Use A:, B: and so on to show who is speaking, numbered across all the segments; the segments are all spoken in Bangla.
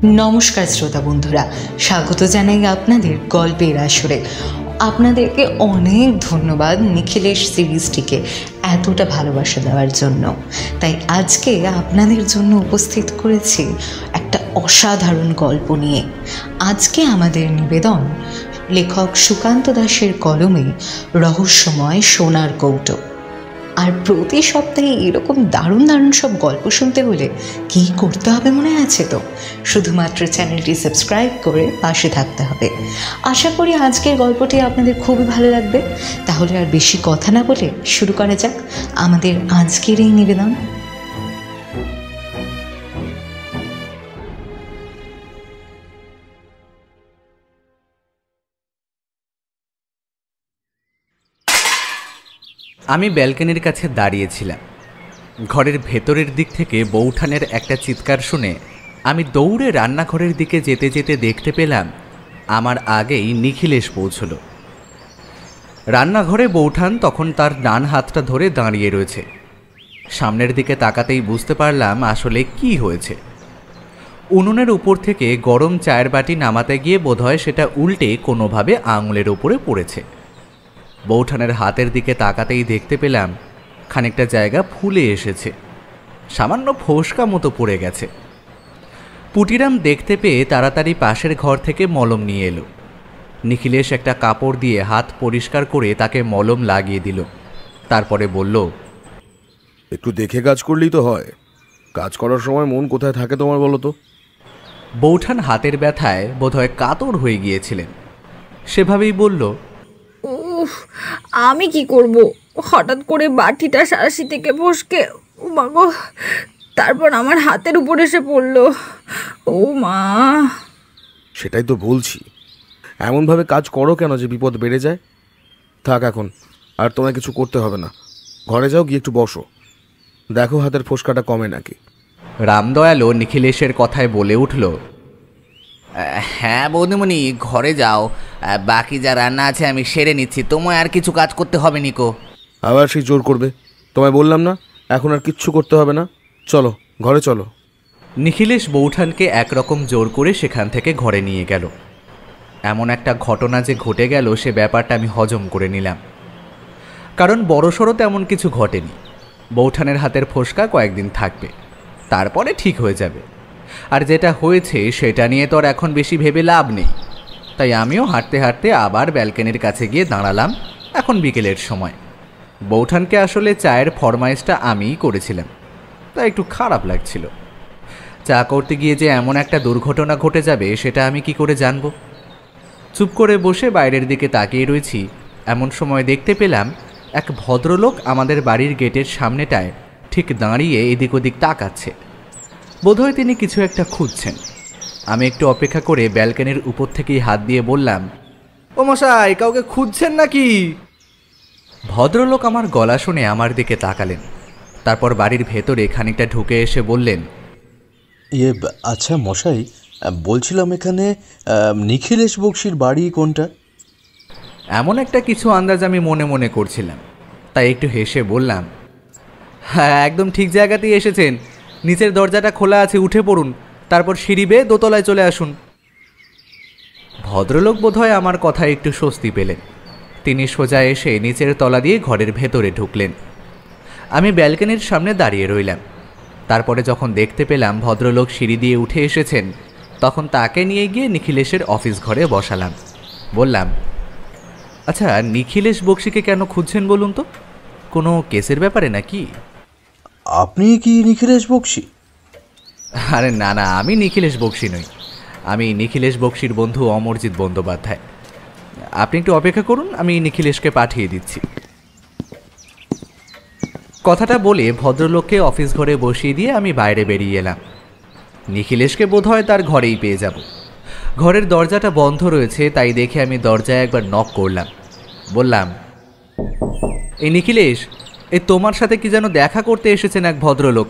A: নমস্কার শ্রোতা বন্ধুরা, স্বাগত জানাই আপনাদের গল্পের আসরে। আপনাদেরকে অনেক ধন্যবাদ নিখিলেশ সিরিজটিকে এতটা ভালোবাসা দেওয়ার জন্য। তাই আজকে আপনাদের জন্য উপস্থিত করেছি একটা অসাধারণ গল্প নিয়ে। আজকে আমাদের নিবেদন লেখক সুকান্ত দাসের কলমে রহস্যময় সোনার কৌটো। আর প্রতি সপ্তাহে এরকম দারুণ দারুণ সব গল্প শুনতে হলে কী করতে হবে মনে আছে তো? শুধুমাত্র চ্যানেলটি সাবস্ক্রাইব করে পাশে থাকতে হবে। আশা করি আজকের গল্পটি আপনাদের খুবই ভালো লাগবে। তাহলে আর বেশি কথা না বলে শুরু করা যাক আমাদের আজকের এই নিবেদন।
B: আমি ব্যালকনির কাছে দাঁড়িয়েছিলাম। ঘরের ভেতরের দিক থেকে বৌঠানের একটা চিৎকার শুনে আমি দৌড়ে রান্নাঘরের দিকে যেতে যেতে দেখতে পেলাম আমার আগেই নিখিলেশ পৌঁছল। রান্নাঘরে বৌঠান তখন তার ডান হাতটা ধরে দাঁড়িয়ে রয়েছে। সামনের দিকে তাকাতেই বুঝতে পারলাম আসলে কি হয়েছে। উনুনের উপর থেকে গরম চায়ের বাটি নামাতে গিয়ে বোধহয় সেটা উল্টে কোনোভাবে আঙুলের উপরে পড়েছে। বৌঠানের হাতের দিকে তাকাতেই দেখতে পেলাম খানিকটা জায়গা ফুলে এসেছে, সামান্য ফোসকা মতো পড়ে গেছে। পুটিরাম দেখতে পেয়ে তাড়াতাড়ি পাশের ঘর থেকে মলম নিয়ে এলো। নিখিলেশ একটা কাপড় দিয়ে হাত পরিষ্কার করে তাকে মলম লাগিয়ে দিল। তারপরে বলল,
C: একটু দেখে কাজ করলেই তো হয়। কাজ করার সময় মন কোথায় থাকে তোমার বলো তো?
B: বৌঠান হাতের ব্যথায় বোধহয় কাতর হয়ে গিয়েছিলেন। সেভাবেই বলল,
D: উফ, আমি কি করব? হঠাৎ করে বাটিটা সারাশি থেকে ফসকে মাগো, তারপর আমার হাতের উপর এসে পড়লো। ও মা!
C: সেটাই তো বলছি, এমনভাবে কাজ করো কেন যে বিপদ বেড়ে যায়। থাক, এখন আর তোমায় কিছু করতে হবে না। ঘরে যাও, গিয়ে একটু বসো, দেখো হাতের ফোসকাটা কমে নাকি।
B: রামদয়ালও নিখিলেশের কথায় বলে উঠল, হ্যাঁ বৌদিমণি, ঘরে যাও, বাকি যা রান্না আছে আমি সেরে নিচ্ছি, তোমায় আর কিছু কাজ করতে হবে নিকো।
C: আবার সেই জোর করবে? তোমায় বললাম না এখন আর কিচ্ছু করতে হবে না, চলো ঘরে চলো।
B: নিখিলেশ বৌঠানকে একরকম জোর করে সেখান থেকে ঘরে নিয়ে গেল। এমন একটা ঘটনা যে ঘটে গেল সে ব্যাপারটা আমি হজম করে নিলাম, কারণ বড়সড় তেমন কিছু ঘটেনি। বৌঠানের হাতের ফোসকা কয়েকদিন থাকবে, তারপরে ঠিক হয়ে যাবে। আর যেটা হয়েছে সেটা নিয়ে তো আর এখন বেশি ভেবে লাভ নেই। তাই আমিও হাঁটতে হাঁটতে আবার ব্যালকনির কাছে গিয়ে দাঁড়ালাম। এখন বিকেলের সময়। বৌঠানকে আসলে চায়ের ফরমাইশটা আমিই করেছিলাম, তাই একটু খারাপ লাগছিল। চা করতে গিয়ে যে এমন একটা দুর্ঘটনা ঘটে যাবে সেটা আমি কি করে জানব? চুপ করে বসে বাইরের দিকে তাকিয়ে রয়েছি। এমন সময় দেখতে পেলাম এক ভদ্রলোক আমাদের বাড়ির গেটের সামনেটায় ঠিক দাঁড়িয়ে এদিক ওদিক তাকাচ্ছে। বোধহয় তিনি কিছু একটা খুঁজছেন। আমি একটু অপেক্ষা করে ব্যালকনির উপর থেকেই হাত দিয়ে বললাম, ও মশাই, কাউকে খুঁজছেন নাকি? ভদ্রলোক আমার গলা শুনে আমার দিকে তাকালেন, তারপর বাড়ির ভেতরে খানিকটা ঢুকে এসে বললেন,
E: আচ্ছা মশাই, বলছিলাম এখানে নিখিলেশ বক্সির বাড়ি কোনটা?
B: এমন একটা কিছু আন্দাজ আমি মনে মনে করছিলাম, তাই একটু হেসে বললাম, হ্যাঁ একদম ঠিক জায়গাতেই এসেছেন। নিচের দরজাটা খোলা আছে, উঠে পড়ুন, তারপর সিঁড়ি বেয়ে দোতলায় চলে আসুন। ভদ্রলোক বোধহয় আমার কথা একটু স্বস্তি পেলেন। তিনি সোজা এসে নিচের তলা দিয়ে ঘরের ভেতরে ঢুকলেন। আমি ব্যালকনির সামনে দাঁড়িয়ে রইলাম। তারপরে যখন দেখতে পেলাম ভদ্রলোক সিঁড়ি দিয়ে উঠে এসেছেন, তখন তাকে নিয়ে গিয়ে নিখিলেশের অফিস ঘরে বসালাম। বললাম, আচ্ছা নিখিলেশ বক্সিকে কেন খুঁজছেন বলুন তো? কোনো কেসের ব্যাপারে নাকি?
E: আপনি কি নিখিলেশ বক্সি?
B: আরে না না, আমি নিখিলেশ বক্সি নই। আমি নিখিলেশ বক্সির বন্ধু অমরজিৎ বন্দ্যোপাধ্যায়। আপনি একটু অপেক্ষা করুন, আমি নিখিলেশকে পাঠিয়ে দিচ্ছি। কথাটা বলে ভদ্রলোককে অফিস ঘরে বসিয়ে দিয়ে আমি বাইরে বেরিয়ে এলাম। নিখিলেশকে বোধহয় তার ঘরেই পেয়ে যাব। ঘরের দরজাটা বন্ধ রয়েছে, তাই দেখে আমি দরজায় একবার নক করলাম। বললাম, এই নিখিলেশ, এই তোমার সাথে কি যেন দেখা করতে এসেছেন এক ভদ্রলোক,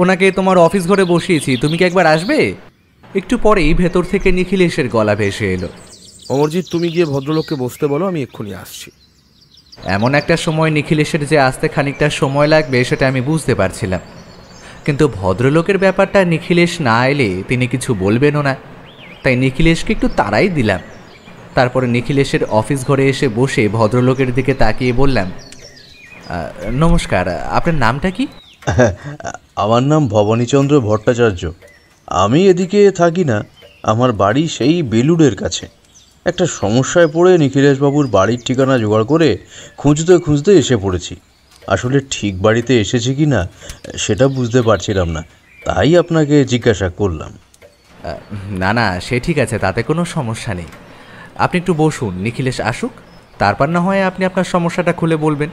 B: ওনাকে তোমার অফিস ঘরে বসিয়েছি, তুমি কি একবার আসবে? একটু পরেই ভেতর থেকে নিখিলেশের গলা ভেসে এলো,
C: অমরজিৎ, তুমি গিয়ে ভদ্রলোককে বসতে বলো, আমি এক্ষুনি আসছি।
B: এমন একটা সময় নিখিলেশের যে আসতে খানিকটা সময় লাগবে সেটা আমি বুঝতে পারছিলাম। কিন্তু ভদ্রলোকের ব্যাপারটা নিখিলেশ না এলে তিনি কিছু বলবেনও না, তাই নিখিলেশকে একটু তাড়াই দিলাম। তারপরে নিখিলেশের অফিস ঘরে এসে বসে ভদ্রলোকের দিকে তাকিয়ে বললাম, নমস্কার, আপনার নামটা কি?
E: আমার নাম ভবানীচন্দ্র ভট্টাচার্য। আমি এদিকে থাকি না, আমার বাড়ি সেই বেলুড়ের কাছে। একটা সমস্যায় পড়ে নিখিলেশবাবুর বাড়ির ঠিকানা জোগাড় করে খুঁজতে খুঁজতে এসে পড়েছি। আসলে ঠিক বাড়িতে এসেছি কি না সেটা বুঝতে পারছিলাম না, তাই আপনাকে জিজ্ঞাসা করলাম।
B: না না, সে ঠিক আছে, তাতে কোনো সমস্যা নেই। আপনি একটু বসুন, নিখিলেশ আসুক, তারপর না হয় আপনি আপনার সমস্যাটা খুলে বলবেন।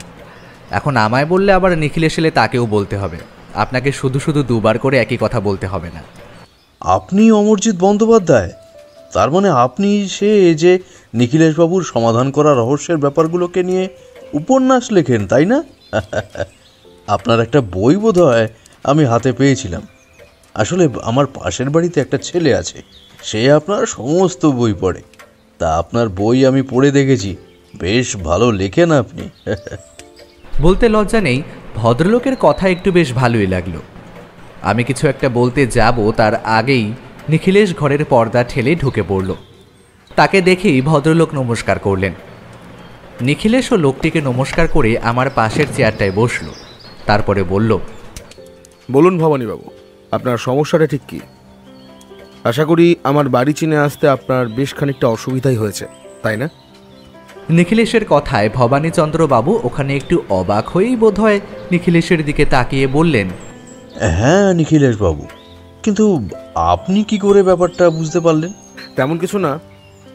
B: এখন আমায় বললে আবার নিখিলেশ এলে তাকেও বলতে হবে, আপনাকে শুধু শুধু দুবার করে একই কথা বলতে হবে না।
E: আপনি অমরজিৎ বন্দ্যোপাধ্যায়? তার মানে আপনি সে যে নিখিলেশবাবুর সমাধান করা রহস্যের ব্যাপারগুলোকে নিয়ে উপন্যাস লেখেন, তাই না? আপনার একটা বই বোধহয় আমি হাতে পেয়েছিলাম। আসলে আমার পাশের বাড়িতে একটা ছেলে আছে, সে আপনার সমস্ত বই পড়ে। তা আপনার বই আমি পড়ে দেখেছি, বেশ ভালো লেখেন আপনি।
B: বলতে লজ্জা নেই, ভদ্রলোকের কথা একটু বেশ ভালোই লাগলো। আমি কিছু একটা বলতে যাব তার আগেই নিখিলেশ ঘরের পর্দা ঠেলে ঢুকে পড়ল। তাকে দেখেই ভদ্রলোক নমস্কার করলেন। নিখিলেশ ও লোকটিকে নমস্কার করে আমার পাশের চেয়ারটায় বসল। তারপরে বলল,
C: বলুন ভবানীবাবু, আপনার সমস্যাটা ঠিক কী? আশা করি আমার বাড়ি চিনে আসতে আপনার বেশ খানিকটা অসুবিধাই হয়েছে, তাই না?
B: নিখিলেশের কথায় ভবানীচন্দ্রবাবু ওখানে একটু অবাক হয়েই বোধহয় নিখিলেশের দিকে তাকিয়ে বললেন,
E: হ্যাঁ নিখিলেশবাবু, কিন্তু আপনি কি করে ব্যাপারটা বুঝতে পারলেন?
C: তেমন কিছু না,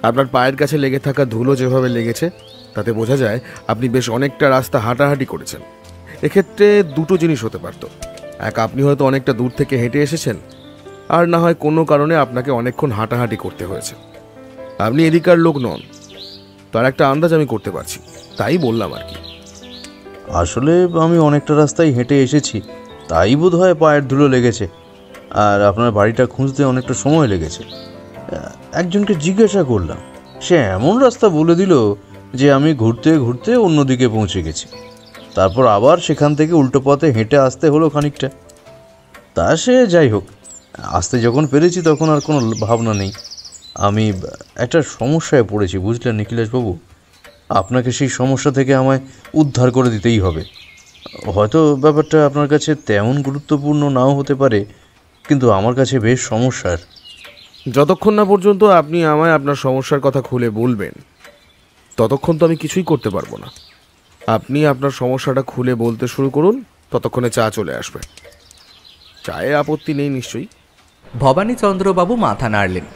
C: আপনার পায়ের কাছে লেগে থাকা ধুলো যেভাবে লেগেছে তাতে বোঝা যায় আপনি বেশ অনেকটা রাস্তা হাঁটাহাঁটি করেছেন। এক্ষেত্রে দুটো জিনিস হতে পারত। এক, আপনি হয়তো অনেকটা দূর থেকে হেঁটে এসেছেন, আর না হয় কোনো কারণে আপনাকে অনেকক্ষণ হাঁটাহাঁটি করতে হয়েছে। আপনি এদিকার লোক নন, তার একটা আন্দাজ আমি করতে পারছি, তাই বললাম আর কি।
E: আসলে আমি অনেকটা রাস্তায় হেঁটে এসেছি, তাই বোধহয় পায়ের ধুলো লেগেছে। আর আপনার বাড়িটা খুঁজতে অনেকটা সময় লেগেছে। একজনকে জিজ্ঞাসা করলাম, সে এমন রাস্তা বলে দিল যে আমি ঘুরতে ঘুরতে অন্যদিকে পৌঁছে গেছি। তারপর আবার সেখান থেকে উল্টো পথে হেঁটে আসতে হলো খানিকটা। তা সে যাই হোক, আসতে যখন পেরেছি তখন আর কোনো ভাবনা নেই। আমি একটা সমস্যায় পড়েছি, বুঝলেন নিখিলেশবাবু। আপনাকে সেই সমস্যা থেকে আমায় উদ্ধার করে দিতেই হবে। হয়তো ব্যাপারটা আপনার কাছে তেমন গুরুত্বপূর্ণ নাও হতে পারে, কিন্তু আমার কাছে বেশ সমস্যার।
C: যতক্ষণ না পর্যন্ত আপনি আমায় আপনার সমস্যার কথা খুলে বলবেন ততক্ষণ তো আমি কিছুই করতে পারবো না। আপনি আপনার সমস্যাটা খুলে বলতে শুরু করুন, ততক্ষণে চা চলে আসবে। চায়ে আপত্তি নেই নিশ্চয়ই?
B: ভবানীচন্দ্রবাবু মাথা নাড়লেন।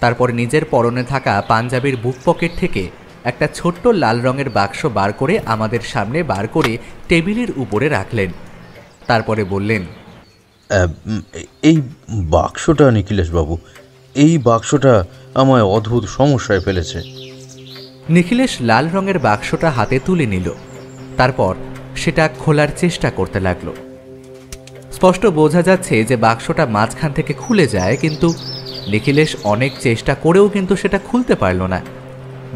B: তারপর নিজের পরনে থাকা পাঞ্জাবির বুক পকেট থেকে একটা ছোট্ট লাল রঙের বাক্স বার করে আমাদের সামনে বার করে টেবিলের উপরে রাখলেন। তারপরে বললেন,
E: এই বাক্সটা নিখিলেশবাবু, এই বাক্সটা আমায় অদ্ভুত সমস্যায় ফেলেছে।
B: নিখিলেশ লাল রঙের বাক্সটা হাতে তুলে নিল। তারপর সেটা খোলার চেষ্টা করতে লাগলো। স্পষ্ট বোঝা যাচ্ছে যে বাক্সটা মাঝখান থেকে খুলে যায়, কিন্তু নিখিলেশ অনেক চেষ্টা করেও কিন্তু সেটা খুলতে পারল না।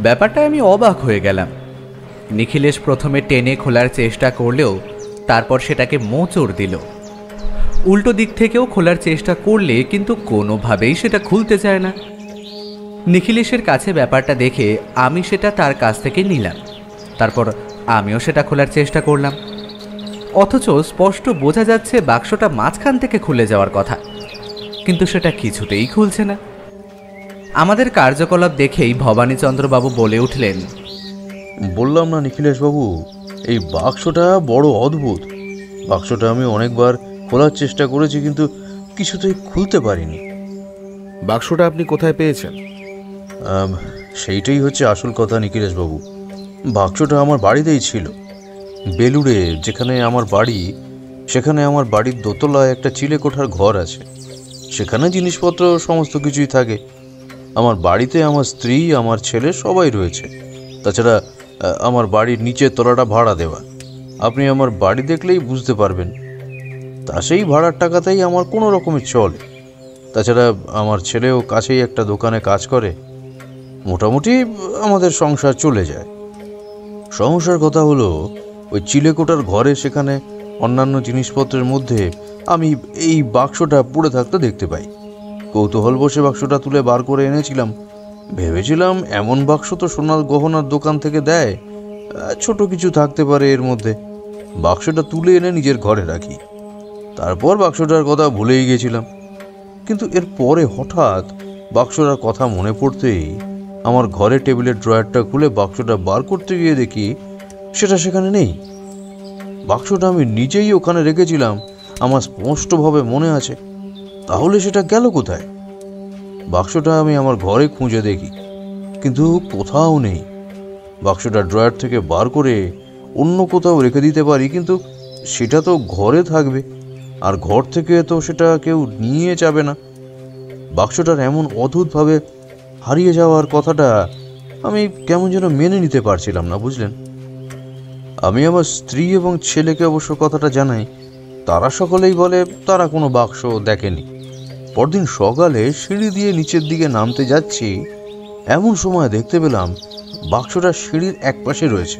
B: ব্যাপারটা আমি অবাক হয়ে গেলাম। নিখিলেশ প্রথমে টেনে খোলার চেষ্টা করলেও তারপর সেটাকে মোচড় দিল। উল্টো দিক থেকেও খোলার চেষ্টা করলে কিন্তু কোনোভাবেই সেটা খুলতে চায় না। নিখিলেশের কাছে ব্যাপারটা দেখে আমি সেটা তার কাছ থেকে নিলাম। তারপর আমিও সেটা খোলার চেষ্টা করলাম, অথচ স্পষ্ট বোঝা যাচ্ছে বাক্সটা মাঝখান থেকে খুলে যাওয়ার কথা, কিন্তু সেটা কিছুতেই খুলছে না। আমাদের কার্যকলাপ দেখেই ভবানীচন্দ্রবাবু বলে উঠলেন,
E: বললাম না নিখিলেশবাবু, এই বাক্সটা বড় অদ্ভুত। বাক্সটা আমি অনেকবার খোলার চেষ্টা করেছি, কিন্তু কিছুতেই খুলতে পারিনি।
C: বাক্সটা আপনি কোথায় পেয়েছেন?
E: সেইটাই হচ্ছে আসল কথা নিখিলেশবাবু। বাক্সটা আমার বাড়িতেই ছিল। বেলুড়ে যেখানে আমার বাড়ি, সেখানে আমার বাড়ির দোতলায় একটা চিলেকোঠার ঘর আছে। সেখানে জিনিসপত্র সমস্ত কিছুই থাকে। আমার বাড়িতে আমার স্ত্রী, আমার ছেলে সবাই রয়েছে। তাছাড়া আমার বাড়ির নিচের তলাটা ভাড়া দেওয়া। আপনি আমার বাড়ি দেখলেই বুঝতে পারবেন। তা সেই ভাড়ার টাকাতেই আমার কোনো রকমের চলে। তাছাড়া আমার ছেলেও কাছেই একটা দোকানে কাজ করে। মোটামুটি আমাদের সংসার চলে যায়। সমস্যার কথা হলো, ওই চিলেকোটার ঘরে সেখানে অন্যান্য জিনিসপত্রের মধ্যে আমি এই বাক্সটা পড়ে থাকতে দেখতে পাই। কৌতূহল বসে বাক্সটা তুলে বার করে এনেছিলাম। ভেবেছিলাম এমন বাক্স তো সোনার গহনার দোকান থেকে দেয়, ছোট কিছু থাকতে পারে এর মধ্যে। বাক্সটা তুলে এনে নিজের ঘরে রাখি। তারপর বাক্সটার কথা ভুলেই গেছিলাম। কিন্তু এর পরে হঠাৎ বাক্সটার কথা মনে পড়তেই আমার ঘরে টেবিলের ড্রয়ারটা খুলে বাক্সটা বার করতে গিয়ে দেখি সেটা সেখানে নেই। বাক্সটা আমি নিজেই ওখানে রেখেছিলাম, আমার স্পষ্টভাবে মনে আছে। তাহলে সেটা গেল কোথায়? বাক্সটা আমি আমার ঘরে খুঁজে দেখি, কিন্তু কোথাও নেই। বাক্সটা ড্রয়ার থেকে বার করে অন্য কোথাও রেখে দিতে পারি, কিন্তু সেটা তো ঘরে থাকবে, আর ঘর থেকে তো সেটা কেউ নিয়ে যাবে না। বাক্সটার এমন অদ্ভুতভাবে হারিয়ে যাওয়ার কথাটা আমি কেমন যেন মেনে নিতে পারছিলাম না, বুঝলেন? আমি আমার স্ত্রী এবং ছেলেকে অবশ্য কথাটা জানাই। তারা সকলেই বলে তারা কোনো বাক্স দেখেনি। পরদিন সকালে সিঁড়ি দিয়ে নিচের দিকে নামতে যাচ্ছি, এমন সময় দেখতে পেলাম বাক্সটা সিঁড়ির এক পাশে রয়েছে।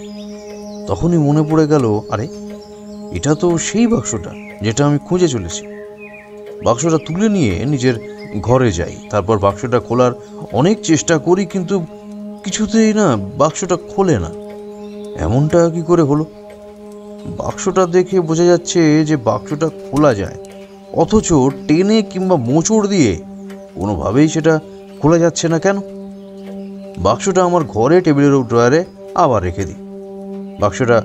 E: তখনই মনে পড়ে গেল, আরে এটা তো সেই বাক্সটা যেটা আমি খুঁজে চলেছি। বাক্সটা তুলে নিয়ে নিজের ঘরে যাই। তারপর বাক্সটা খোলার অনেক চেষ্টা করি, কিন্তু কিছুতেই না বাক্সটা খোলে না। এমনটা কি করে হলো? বাক্সটা দেখে বোঝা যাচ্ছে যে বাক্সটা খোলা যায়, অথচ টেনে কিংবা মোচড় দিয়ে কোনোভাবেই সেটা খোলা যাচ্ছে না কেন? বাক্সটা আমার ঘরে টেবিলের ড্রয়ারে আবার রেখে দিই। বাক্সটা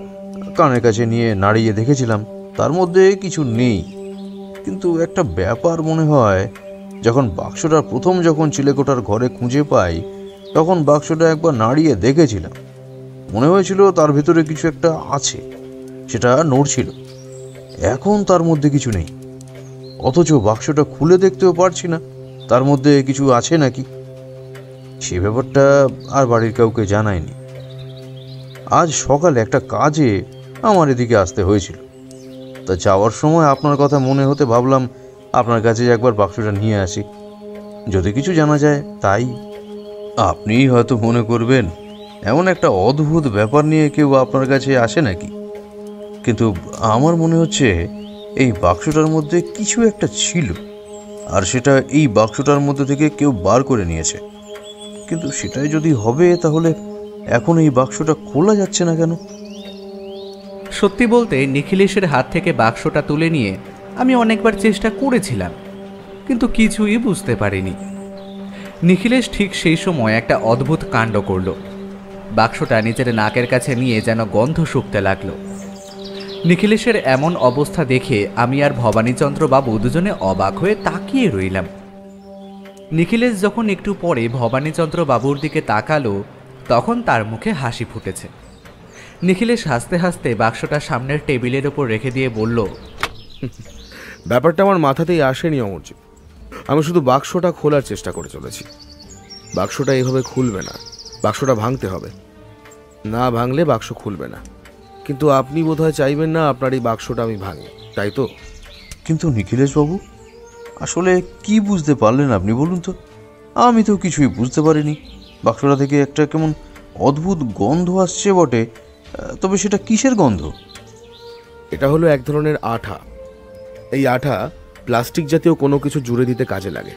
E: কানের কাছে নিয়ে নাড়িয়ে দেখেছিলাম, তার মধ্যে কিছু নেই। কিন্তু একটা ব্যাপার মনে হয়, যখন বাক্সটা যখন চিলেকোঠার ঘরে খুঁজে পাই, তখন বাক্সটা একবার নাড়িয়ে দেখেছিলাম। মনে হয়েছিল তার ভেতরে কিছু একটা আছে, সেটা নড়ছিল। এখন তার মধ্যে কিছু নেই, অথচ বাক্সটা খুলে দেখতেও পারছি না তার মধ্যে কিছু আছে নাকি। সে ব্যাপারটা আর বাড়ির কাউকে জানায়নি। আজ সকালে একটা কাজে আমার এদিকে আসতে হয়েছিল, তা যাওয়ার সময় আপনার কথা মনে হতে ভাবলাম আপনার কাছে একবার বাক্সটা নিয়ে আসি, যদি কিছু জানা যায় তাই। আপনিই হয়তো মনে করবেন এমন একটা অদ্ভুত ব্যাপার নিয়ে কেউ আপনার কাছে আসে নাকি, কিন্তু আমার মনে হচ্ছে এই বাক্সটার মধ্যে কিছু একটা ছিল, আর সেটা এই বাক্সটার মধ্যে থেকে কেউ বার করে নিয়েছে। কিন্তু সেটাই যদি হবে, তাহলে এখন এই বাক্সটা খোলা যাচ্ছে না কেন?
B: সত্যি বলতে নিখিলেশের হাত থেকে বাক্সটা তুলে নিয়ে আমি অনেকবার চেষ্টা করেছিলাম, কিন্তু কিছুই বুঝতে পারিনি। নিখিলেশ ঠিক সেই সময় একটা অদ্ভুত কাণ্ড করল। বাক্সটা নিজের নাকের কাছে নিয়ে যেন গন্ধ শুকতে লাগলো। নিখিলেশের এমন অবস্থা দেখে আমি আর ভবানীচন্দ্র বাবু দুজনে অবাক হয়ে তাকিয়ে রইলাম। নিখিলেশ যখন একটু পরে ভবানীচন্দ্র বাবুর দিকে তাকালো, তখন তার মুখে হাসি ফুটেছে। নিখিলেশ হাসতে হাসতে বাক্সটা সামনের টেবিলের ওপর রেখে দিয়ে বলল,
C: ব্যাপারটা আমার মাথাতেই আসেনি অমরজিৎ। আমি শুধু বাক্সটা খোলার চেষ্টা করে চলেছি। বাক্সটা এভাবে খুলবে না, বাক্সটা ভাঙতে হবে, না ভাঙলে বাক্স খুলবে না। কিন্তু আপনি বোধহয় চাইবেন না আপনার এই বাক্সটা আমি ভাঙি, তাই তো?
E: কিন্তু নিখিলেশবাবু, আসলে কি বুঝতে পারলেন আপনি বলুন তো? আমি তো কিছুই বুঝতে পারিনি। বাক্সটা থেকে একটা কেমন অদ্ভুত গন্ধ আসছে বটে, তবে সেটা কিসের গন্ধ?
C: এটা হলো এক ধরনের আঠা। এই আঠা প্লাস্টিক জাতীয় কোনো কিছু জুড়ে দিতে কাজে লাগে।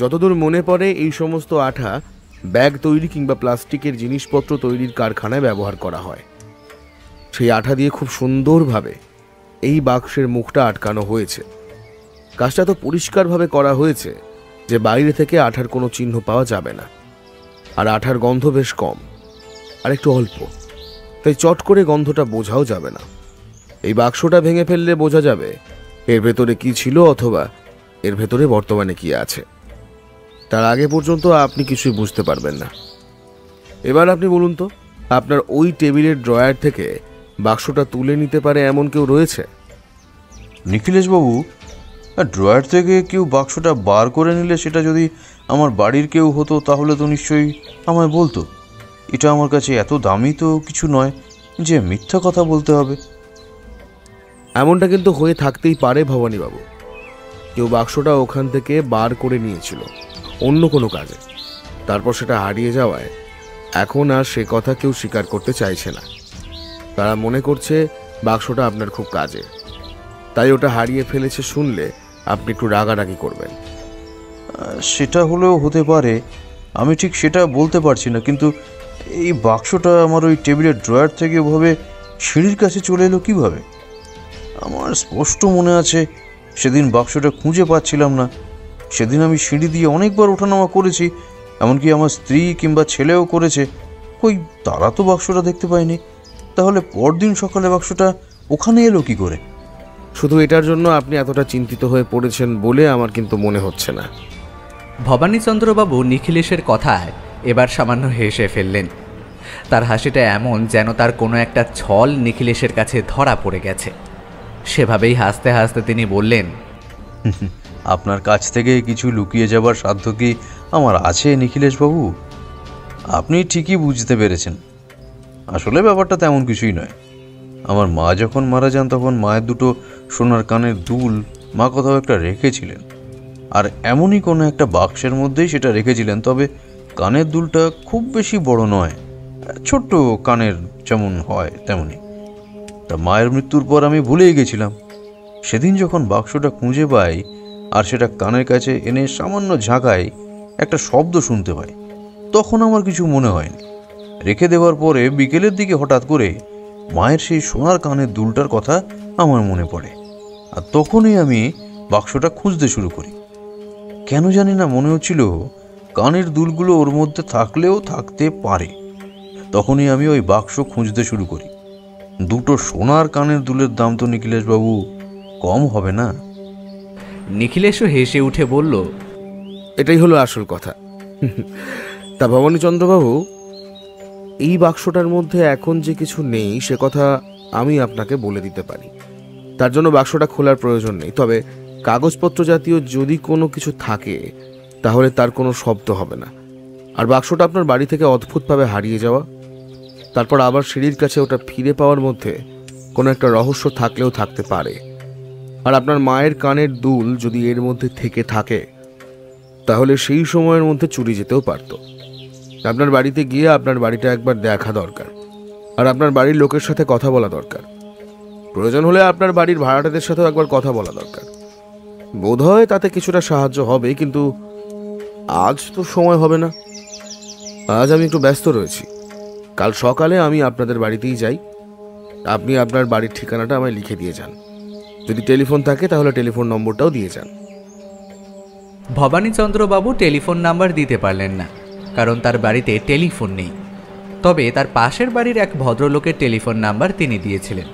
C: যতদূর মনে পড়ে এই সমস্ত আঠা ব্যাগ তৈরি কিংবা প্লাস্টিকের জিনিসপত্র তৈরির কারখানায় ব্যবহার করা হয়। সেই আঠা দিয়ে খুব সুন্দরভাবে এই বাক্সের মুখটা আটকানো হয়েছে। কাজটা তো পরিষ্কারভাবে করা হয়েছে যে বাইরে থেকে আঠার কোনো চিহ্ন পাওয়া যাবে না। আর আঠার গন্ধ বেশ কম, আর একটু অল্প, তাই চট করে গন্ধটা বোঝাও যাবে না। এই বাক্সটা ভেঙে ফেললে বোঝা যাবে এর ভেতরে কি ছিল, অথবা এর ভেতরে বর্তমানে কি আছে। তার আগে পর্যন্ত আপনি কিছুই বুঝতে পারবেন না। এবার আপনি বলুন তো, আপনার ওই টেবিলের ড্রয়ার থেকে বাক্সটা তুলে নিতে পারে এমন কেউ রয়েছে?
E: নিখিলেশবাবু, ড্রয়ার থেকে কেউ বাক্সটা বার করে নিলে সেটা যদি আমার বাড়ির কেউ হতো, তাহলে তো নিশ্চয়ই আমায় বলতো। এটা আমার কাছে এত দামি তো কিছু নয় যে মিথ্যা কথা বলতে হবে।
C: এমনটা কিন্তু হয়ে থাকতেই পারে ভবানীবাবু। কেউ বাক্সটা ওখান থেকে বার করে নিয়েছিল অন্য কোনো কাজে, তারপর সেটা হারিয়ে যাওয়ায় এখন আর সে কথা কেউ স্বীকার করতে চাইছে না। তারা মনে করছে বাক্সটা আপনার খুব কাজে। তাই ওটা হারিয়ে ফেলেছে শুনলে আপনি একটু রাগারাগি করবেন।
E: সেটা হলেও হতে পারে, আমি ঠিক সেটা বলতে পারছি না, কিন্তু এই বাক্সটা আমার ওই টেবিলের ড্রয়ার থেকে ওভাবে সিঁড়ির কাছে চলে এলো কীভাবে? আমার স্পষ্ট মনে আছে সেদিন বাক্সটা খুঁজে পাচ্ছিলাম না। সেদিন আমি সিঁড়ি দিয়ে অনেকবার ওঠানামা করেছি, এমনকি আমার স্ত্রী কিংবা ছেলেও করেছে। কই, তারা তো বাক্সটা দেখতে পায়নি। তাহলে পরদিন সকালে বাক্সটা ওখানে এলো কি করে?
C: শুধু এটার জন্য আপনি এতটা চিন্তিত হয়ে পড়েছেন বলে আমার কিন্তু মনে হচ্ছে না।
B: ভবানীচন্দ্রবাবু নিখিলেশের কথায় এবার সামান্য হেসে ফেললেন। তার হাসিটা এমন যেন তার কোনো একটা ছল নিখিলেশের কাছে ধরা পড়ে গেছে। সেভাবেই হাসতে হাসতে তিনি বললেন,
E: আপনার কাছ থেকে কিছু লুকিয়ে যাবার সাধ্য কি আমার আছে নিখিলেশবাবু? আপনি ঠিকই বুঝতে পেরেছেন। আসলে ব্যাপারটা তেমন কিছুই নয়। আমার মা যখন মারা যান তখন মায়ের দুটো সোনার কানের দুল মা কোথাও একটা রেখেছিলেন, আর এমনই কোনো একটা বাক্সের মধ্যেই সেটা রেখেছিলেন। তবে কানের দুলটা খুব বেশি বড় নয়, ছোট্ট কানের যেমন হয় তেমনই। তা মায়ের মৃত্যুর পর আমি ভুলেই গেছিলাম। সেদিন যখন বাক্সটা খুঁজে পাই আর সেটা কানের কাছে এনে সামান্য ঝাঁকাই একটা শব্দ শুনতে পাই, তখন আমার কিছু মনে হয়নি। রেখে দেওয়ার পরে বিকেলের দিকে হঠাৎ করে মায়ের সেই সোনার কানের দুলটার কথা আমার মনে পড়ে, আর তখনই আমি বাক্সটা খুঁজতে শুরু করি। কেন জানি না মনে হচ্ছিল কানের দুলগুলো ওর মধ্যে থাকলেও থাকতে পারে। তখনই আমি ওই বাক্স খুঁজতে শুরু করি। দুটো সোনার কানের দুলের দাম তো নিখিলেশবাবু কম হবে না?
B: নিখিলেশও হেসে উঠে বলল,
C: এটাই হলো আসল কথা। তা ভবানীচন্দ্রবাবু, এই বাক্সটার মধ্যে এখন যে কিছু নেই সে কথা আমি আপনাকে বলে দিতে পারি। তার জন্য বাক্সটা খোলার প্রয়োজন নেই, তবে কাগজপত্র জাতীয় যদি কোনো কিছু থাকে তাহলে তার কোনো শব্দ হবে না। আর বাক্সটা আপনার বাড়ি থেকে অদ্ভুতভাবে হারিয়ে যাওয়া, তারপর আবার সিঁড়ির কাছে ওটা ফিরে পাওয়ার মধ্যে কোনো একটা রহস্য থাকলেও থাকতে পারে। আর আপনার মায়ের কানের দুল যদি এর মধ্যে থেকে থাকে তাহলে সেই সময়ের মধ্যে চুরি যেতেও পারত। আপনার বাড়িতে গিয়ে আপনার বাড়িটা একবার দেখা দরকার, আর আপনার বাড়ির লোকের সাথে কথা বলা দরকার। প্রয়োজন হলে আপনার বাড়ির ভাড়াটেদের সাথেও একবার কথা বলা দরকার। বোধহয় তাতে কিছুটা সাহায্য হবে, কিন্তু আজ তো সময় হবে না। আজ আমি একটু ব্যস্ত রয়েছি। কাল সকালে আমি আপনাদের বাড়িতেই যাই। আপনি আপনার বাড়ির ঠিকানাটা আমায় লিখে দিয়ে যান। যদি টেলিফোন থাকে তাহলে টেলিফোন নম্বরটাও দিয়ে যান।
B: ভবানীচন্দ্রবাবু টেলিফোন নাম্বার দিতে পারলেন না, কারণ তার বাড়িতে টেলিফোন নেই। তবে তার পাশের বাড়ির এক ভদ্রলোকের টেলিফোন নাম্বার তিনি দিয়েছিলেন।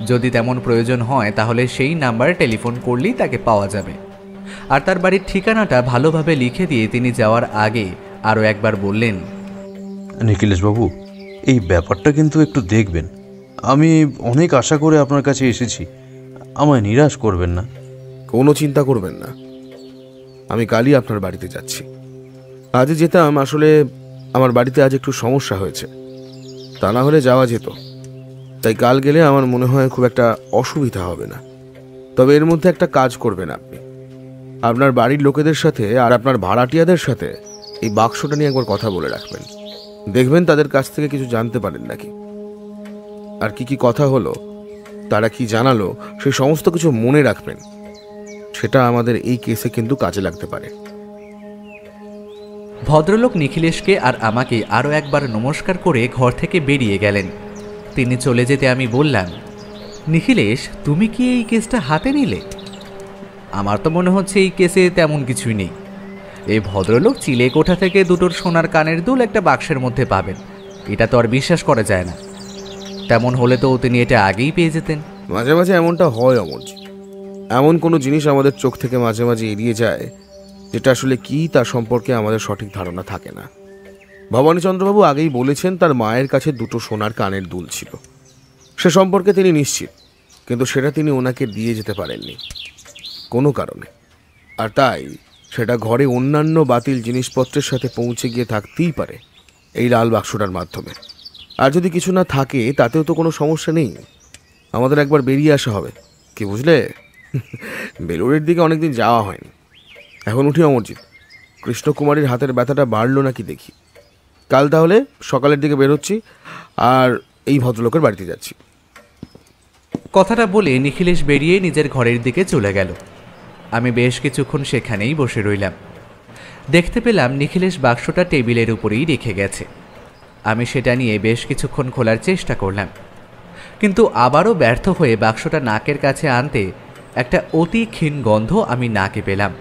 B: যদি তেমন প্রয়োজন হয় তাহলে সেই নাম্বারে টেলিফোন করলেই তাকে পাওয়া যাবে। আর তার বাড়ির ঠিকানাটা ভালোভাবে লিখে দিয়ে তিনি যাওয়ার আগে আরও একবার বললেন,
E: নিখিলেশবাবু, এই ব্যাপারটা কিন্তু একটু দেখবেন। আমি অনেক আশা করে আপনার কাছে এসেছি, আমায় নিরাশ করবেন না।
C: কোনো চিন্তা করবেন না, আমি কালই আপনার বাড়িতে যাচ্ছি। আজই যেতাম, আসলে আমার বাড়িতে আজ একটু সমস্যা হয়েছে, তা না হলে যাওয়া যেত। তাই কাল গেলে আমার মনে হয় খুব একটা অসুবিধা হবে না। তবে এর মধ্যে একটা কাজ করবেন আপনি, আপনার বাড়ির লোকেদের সাথে আর আপনার ভাড়াটিয়াদের সাথে এই বাক্সটা নিয়ে একবার কথা বলে রাখবেন। দেখবেন তাদের কাছ থেকে কিছু জানতে পারেন নাকি। আর কি কি কথা হলো, তারা কি জানালো, সেই সমস্ত কিছু মনে রাখবেন। সেটা আমাদের এই কেসে কিন্তু কাজে লাগতে পারে।
B: ভদ্রলোক নিখিলেশকে আর আমাকে আরও একবার নমস্কার করে ঘর থেকে বেরিয়ে গেলেন। তিনি চলে যেতে আমি বললাম, নিখিলেশ, তুমি কি এই কেসটা হাতে নিলে? আমার তো মনে হচ্ছে এই কেসে তেমন কিছুই নেই। এই ভদ্রলোক চিলেকোঠা থেকে দুটোর সোনার কানের দুল একটা বাক্সের মধ্যে পাবেন, এটা তো আর বিশ্বাস করা যায় না। তেমন হলে তো তিনি এটা আগেই পেয়ে যেতেন।
C: মাঝে মাঝে এমনটা হয় অমরজি। এমন কোনো জিনিস আমাদের চোখ থেকে মাঝে মাঝে এড়িয়ে যায় যেটা আসলে কি তা সম্পর্কে আমাদের সঠিক ধারণা থাকে না। ভবানীচন্দ্রবাবু আগেই বলেছেন তার মায়ের কাছে দুটো সোনার কানের দুল ছিল, সে সম্পর্কে তিনি নিশ্চিত, কিন্তু সেটা তিনি ওনাকে দিয়ে যেতে পারেননি কোনো কারণে। আর তাই সেটা ঘরে অন্যান্য বাতিল জিনিসপত্রের সাথে পৌঁছে গিয়ে থাকতেই পারে এই লাল বাক্সটার মাধ্যমে। আর যদি কিছু না থাকে তাতেও তো কোনো সমস্যা নেই, আমাদের একবার বেরিয়ে আসা হবে, কি বুঝলে? বেলুড়ের দিকে অনেকদিন যাওয়া হয়নি। এখন উঠি অমরজিৎ, কৃষ্ণকুমারীর হাতের ব্যথাটা বাড়লো নাকি দেখি। কাল তাহলে সকালের দিকে বেরোচ্ছি আর এই ভদ্রলোকের বাড়িতে যাচ্ছি।
B: কথাটা বলে নিখিলেশ বেরিয়ে নিজের ঘরের দিকে চলে গেল। আমি বেশ কিছুক্ষণ সেখানেই বসে রইলাম। দেখতে পেলাম নিখিলেশ বাক্সটা টেবিলের উপরেই রেখে গেছে। আমি সেটা নিয়ে বেশ কিছুক্ষণ খোলার চেষ্টা করলাম, কিন্তু আবারও ব্যর্থ হয়ে বাক্সটা নাকের কাছে আনতে একটা অতি ক্ষীণ গন্ধ আমি নাকে পেলাম।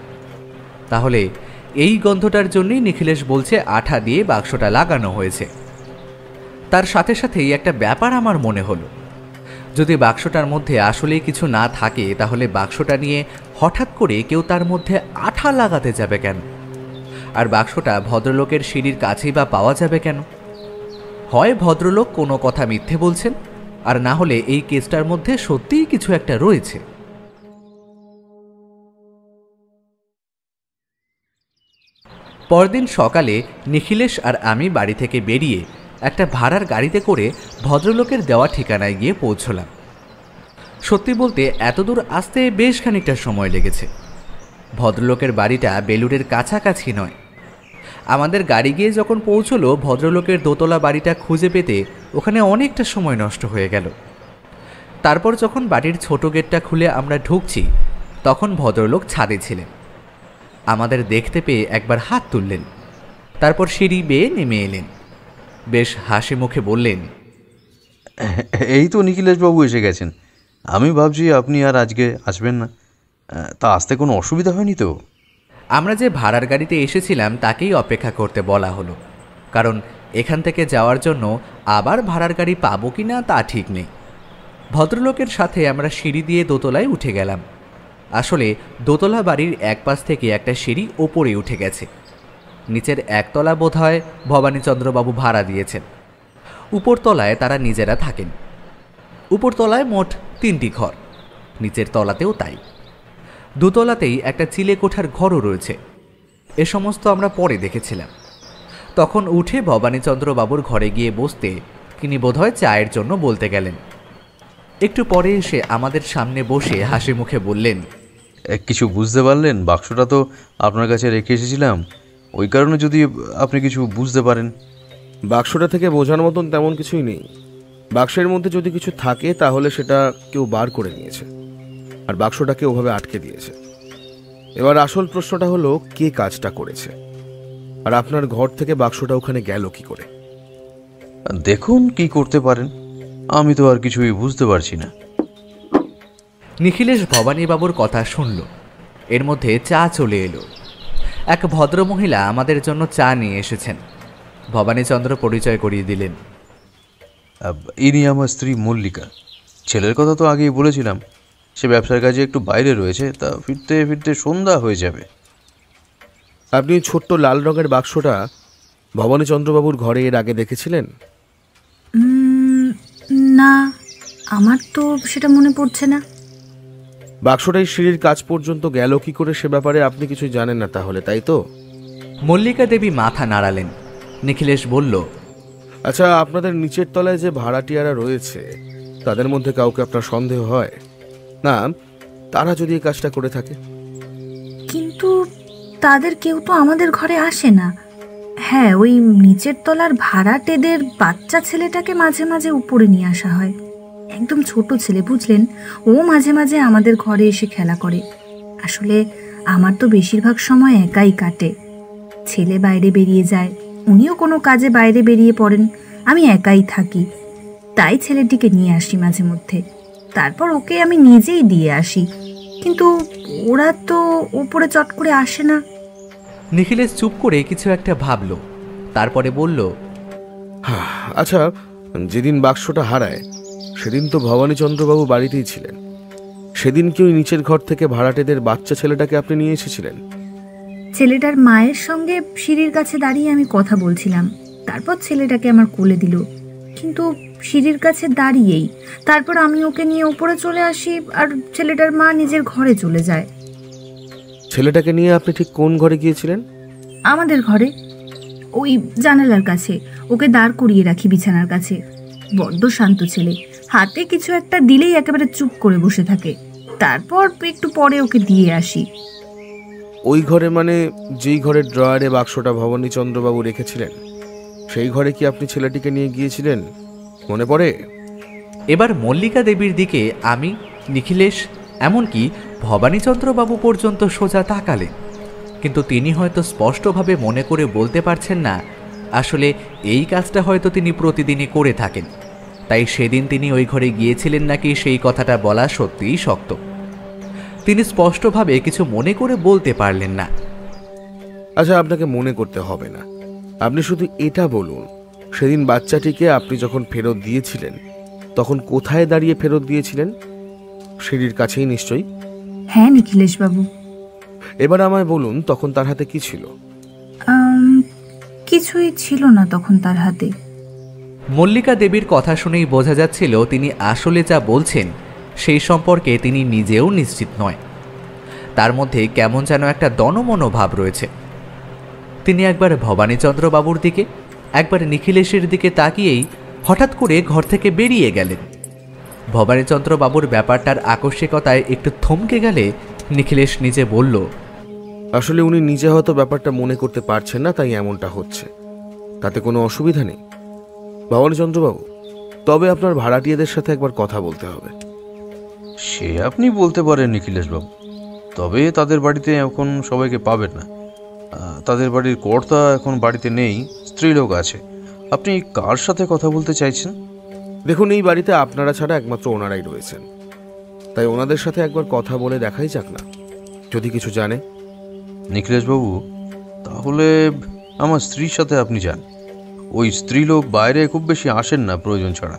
B: তাহলে এই গন্ধটার জন্যই নিখিলেশ বলছে আঠা দিয়ে বাক্সটা লাগানো হয়েছে। তার সাথে সাথেই একটা ব্যাপার আমার মনে হলো, যদি বাক্সটার মধ্যে আসলেই কিছু না থাকে তাহলে বাক্সটা নিয়ে হঠাৎ করে কেউ তার মধ্যে আঠা লাগাতে যাবে কেন? আর বাক্সটা ভদ্রলোকের সিঁড়ির কাছেই বা পাওয়া যাবে কেন? হয় ভদ্রলোক কোনো কথা মিথ্যে বলছেন, আর না হলে এই কেসটার মধ্যে সত্যিই কিছু একটা রয়েছে। পরদিন সকালে নিখিলেশ আর আমি বাড়ি থেকে বেরিয়ে একটা ভাড়ার গাড়িতে করে ভদ্রলোকের দেওয়া ঠিকানায় গিয়ে পৌঁছলাম। সত্যি বলতে এতদূর আসতে বেশ খানিকটা সময় লেগেছে। ভদ্রলোকের বাড়িটা বেলুড়ের কাছাকাছি নয়। আমাদের গাড়ি গিয়ে যখন পৌঁছলো, ভদ্রলোকের দোতলা বাড়িটা খুঁজে পেতে ওখানে অনেকটা সময় নষ্ট হয়ে গেল। তারপর যখন বাড়ির ছোট গেটটা খুলে আমরা ঢুকছি, তখন ভদ্রলোক ছাদে ছিলেন। আমাদের দেখতে পেয়ে একবার হাত তুললেন, তারপর সিঁড়ি বেয়ে নেমে এলেন। বেশ হাসি মুখে বললেন,
E: এই তো নিখিলেশবাবু এসে গেছেন। আমি ভাবছি আপনি আর আজকে আসবেন না। তা আসতে কোনো অসুবিধা হয়নি তো?
B: আমরা যে ভাড়ার গাড়িতে এসেছিলাম তাকেই অপেক্ষা করতে বলা হলো, কারণ এখান থেকে যাওয়ার জন্য আবার ভাড়ার গাড়ি পাবো কি না তা ঠিক নেই। ভদ্রলোকের সাথে আমরা সিঁড়ি দিয়ে দোতলায় উঠে গেলাম। আসলে দোতলা বাড়ির এক পাশ থেকে একটা সিঁড়ি ওপরে উঠে গেছে। নিচের একতলা বোধহয় ভবানীচন্দ্রবাবু ভাড়া দিয়েছেন, উপরতলায় তারা নিজেরা থাকেন। উপরতলায় মোট 3টি ঘর, নিচের তলাতেও তাই। দুতলাতেই একটা চিলে কোঠার ঘরও রয়েছে। এ সমস্ত আমরা পরে দেখেছিলাম। তখন উঠে ভবানীচন্দ্রবাবুর ঘরে গিয়ে বসতে তিনি বোধহয় চায়ের জন্য বলতে গেলেন। একটু পরে এসে আমাদের সামনে বসে হাসি মুখে বললেন,
E: কিছু বুঝতে পারলেন? বাক্সটা তো আপনার কাছে রেখে এসেছিলাম, ওই কারণে যদি আপনি কিছু বুঝতে পারেন।
C: বাক্সটা থেকে বোঝার মতন তেমন কিছুই নেই। বাক্সের মধ্যে যদি কিছু থাকে তাহলে সেটা কেউ বার করে নিয়েছে, আর বাক্সটাকে ওভাবে আটকে দিয়েছে। এবার আসল প্রশ্নটা হলো, কে কাজটা করেছে, আর আপনার ঘর থেকে বাক্সটা ওখানে গেল কি করে?
E: দেখুন কি করতে পারেন, আমি তো আর কিছুই বুঝতে পারছি না।
B: নিখিলেশ ভবানীবাবুর কথা শুনল। এর মধ্যে চা চলে এলো। এক ভদ্রমহিলা আমাদের জন্য চা নিয়ে এসেছেন। ভবানীচন্দ্র পরিচয় করিয়ে দিলেন।
E: ইনি আমার স্ত্রী মল্লিকা। ছেলের কথা তো আগেই বলেছিলাম, সে ব্যবসার কাজে একটু বাইরে রয়েছে, তা ফিরতে ফিরতে সন্ধ্যা হয়ে যাবে।
C: আপনি ছোট্ট লাল রঙের বাক্সটা ভবানীচন্দ্রবাবুর ঘরে এর আগে দেখেছিলেন?
D: না, আমার তো সেটা মনে পড়ছে না।
C: বাক্সটাই সিঁড়ির কাছ পর্যন্ত গেল কি করে সে ব্যাপারে আপনি কিছু জানেন না তাহলে, তাই তো?
B: মল্লিকা দেবী মাথা নাড়ালেন। নিখিলেশ বলল,
C: আচ্ছা, আপনাদের নিচের তলায় যে ভাড়াটিয়ারা রয়েছে তাদের মধ্যে কাউকে আপনার সন্দেহ হয় না তারা যদি এই কাজটা করে থাকে?
D: কিন্তু তাদের কেউ তো আমাদের ঘরে আসে না। হ্যাঁ, ওই নিচের তলার ভাড়াটেদের বাচ্চা ছেলেটাকে মাঝে মাঝে উপরে নিয়ে আসা হয়। একদম ছোট ছেলে, বুঝলেন, ও মাঝে মাঝে আমাদের ঘরে এসে খেলা করে। আসলে আমার তো বেশিরভাগ সময় একাই কাটে। ছেলে বাইরে বেরিয়ে যায়, উনিও কোনো কাজে বাইরে বেরিয়ে পড়েন, আমি একাই থাকি। তাই ছেলেটিকে নিয়ে আসি মাঝে মধ্যে, তারপর ওকে আমি নিজেই দিয়ে আসি। কিন্তু ওরা তো উপরে চট করে আসে না।
B: নিখিলেশ চুপ করে কিছু একটা ভাবল, তারপরে বলল,
C: আচ্ছা, যেদিন বাক্সটা হারায় সেদিন তো ভবানীচন্দ্রবাবু বাড়িতেই ছিলেন। সেদিন কি ওই নিচের ঘর থেকে ভাড়াটেদের বাচ্চা ছেলেটাকে আপনি নিয়ে এসেছিলেন?
D: ছেলেটার মায়ের সঙ্গে সিঁড়ির কাছে দাঁড়িয়ে আমি কথা বলছিলাম, তারপর ছেলেটাকে আমার কোলে দিল। কিন্তু সিঁড়ির কাছে দাঁড়িয়েই তারপর আমি ওকে নিয়ে উপরে চলে আসি, আর ছেলেটার মা নিজের ঘরে চলে যায়।
C: ছেলেটাকে নিয়ে আপনি ঠিক কোন ঘরে গিয়েছিলেন?
D: আমাদের ঘরে, ওই জানালার কাছে। ওকে দাঁড় করিয়ে রাখি বিছানার কাছে। বড্ড শান্ত ছেলে, হাতে কিছু একটা দিলেই একেবারে চুপ করে বসে থাকে। তারপর একটু পরে ওকে দিয়ে আসি।
C: ওই ঘরে মানে যেই ঘরের ড্রয়ারে বাক্সটা ভবানীচন্দ্রবাবু রেখেছিলেন সেই ঘরে কি আপনি ছেলেটিকে নিয়ে গিয়েছিলেন, মনে পড়ে?
B: এবার মল্লিকা দেবীর দিকে আমি, নিখিলেশ, এমনকি ভবানীচন্দ্রবাবু পর্যন্ত সোজা তাকালেন, কিন্তু তিনি হয়তো স্পষ্টভাবে মনে করে বলতে পারছেন না আসলে এই কাজটা হয়তো তিনি প্রতিদিনই করে থাকেন, তাই সেদিন তিনি ওই ঘরে গিয়েছিলেন নাকি সেই কথাটা বলা সত্যিই শক্ত। তিনি স্পষ্টভাবে কিছু মনে করে বলতে পারলেন না।
C: আচ্ছা, আপনাকে মনে করতে হবে না, আপনি শুধু এটা বলুন, সেদিন বাচ্চাটিকে আপনি যখন ফেরত দিয়েছিলেন তখন কোথায় দাঁড়িয়ে ফেরত দিয়েছিলেন? সিঁড়ির কাছেই নিশ্চয়ই।
D: হ্যাঁ নিখিলেশ বাবু।
C: এবার আমায় বলুন, তখন তার হাতে কি ছিল?
D: কিছুই ছিল না তখন তার হাতে।
B: মল্লিকা দেবীর কথা শুনেই বোঝা যাচ্ছিল তিনি আসলে যা বলছেন সেই সম্পর্কে তিনি নিজেও নিশ্চিত নয়। তার মধ্যে কেমন যেন একটা দনমনো ভাব রয়েছে। তিনি একবার ভবানীচন্দ্রবাবুর দিকে, একবার নিখিলেশের দিকে তাকিয়েই হঠাৎ করে ঘর থেকে বেরিয়ে গেলেন। ভবানীচন্দ্রবাবুর ব্যাপারটার আকস্মিকতায় একটু থমকে গেলে নিখিলেশ নিজে বলল,
C: আসলে উনি নিজে হয়তো ব্যাপারটা মনে করতে পারছেন না, তাই এমনটা হচ্ছে। তাতে কোনো অসুবিধা নেই ভবানীচন্দ্রবাবু, তবে আপনার ভাড়াটিয়াদের সাথে একবার কথা বলতে হবে।
E: সে আপনি বলতে পারেন নিখিলেশবাবু, তবে তাদের বাড়িতে এখন সবাইকে পাবেন না। তাদের বাড়ির কর্তা এখন বাড়িতে নেই, স্ত্রীলোক আছে। আপনি কার সাথে কথা বলতে চাইছেন?
C: দেখুন, এই বাড়িতে আপনারা ছাড়া একমাত্র ওনারাই রয়েছেন, তাই ওনাদের সাথে একবার কথা বলে দেখাই যাক না, যদি কিছু জানে।
E: নিখিলেশবাবু, তাহলে আমার স্ত্রীর সাথে আপনি যান। ওই স্ত্রীলোক বাইরে খুব বেশি আসেন না প্রয়োজন ছাড়া।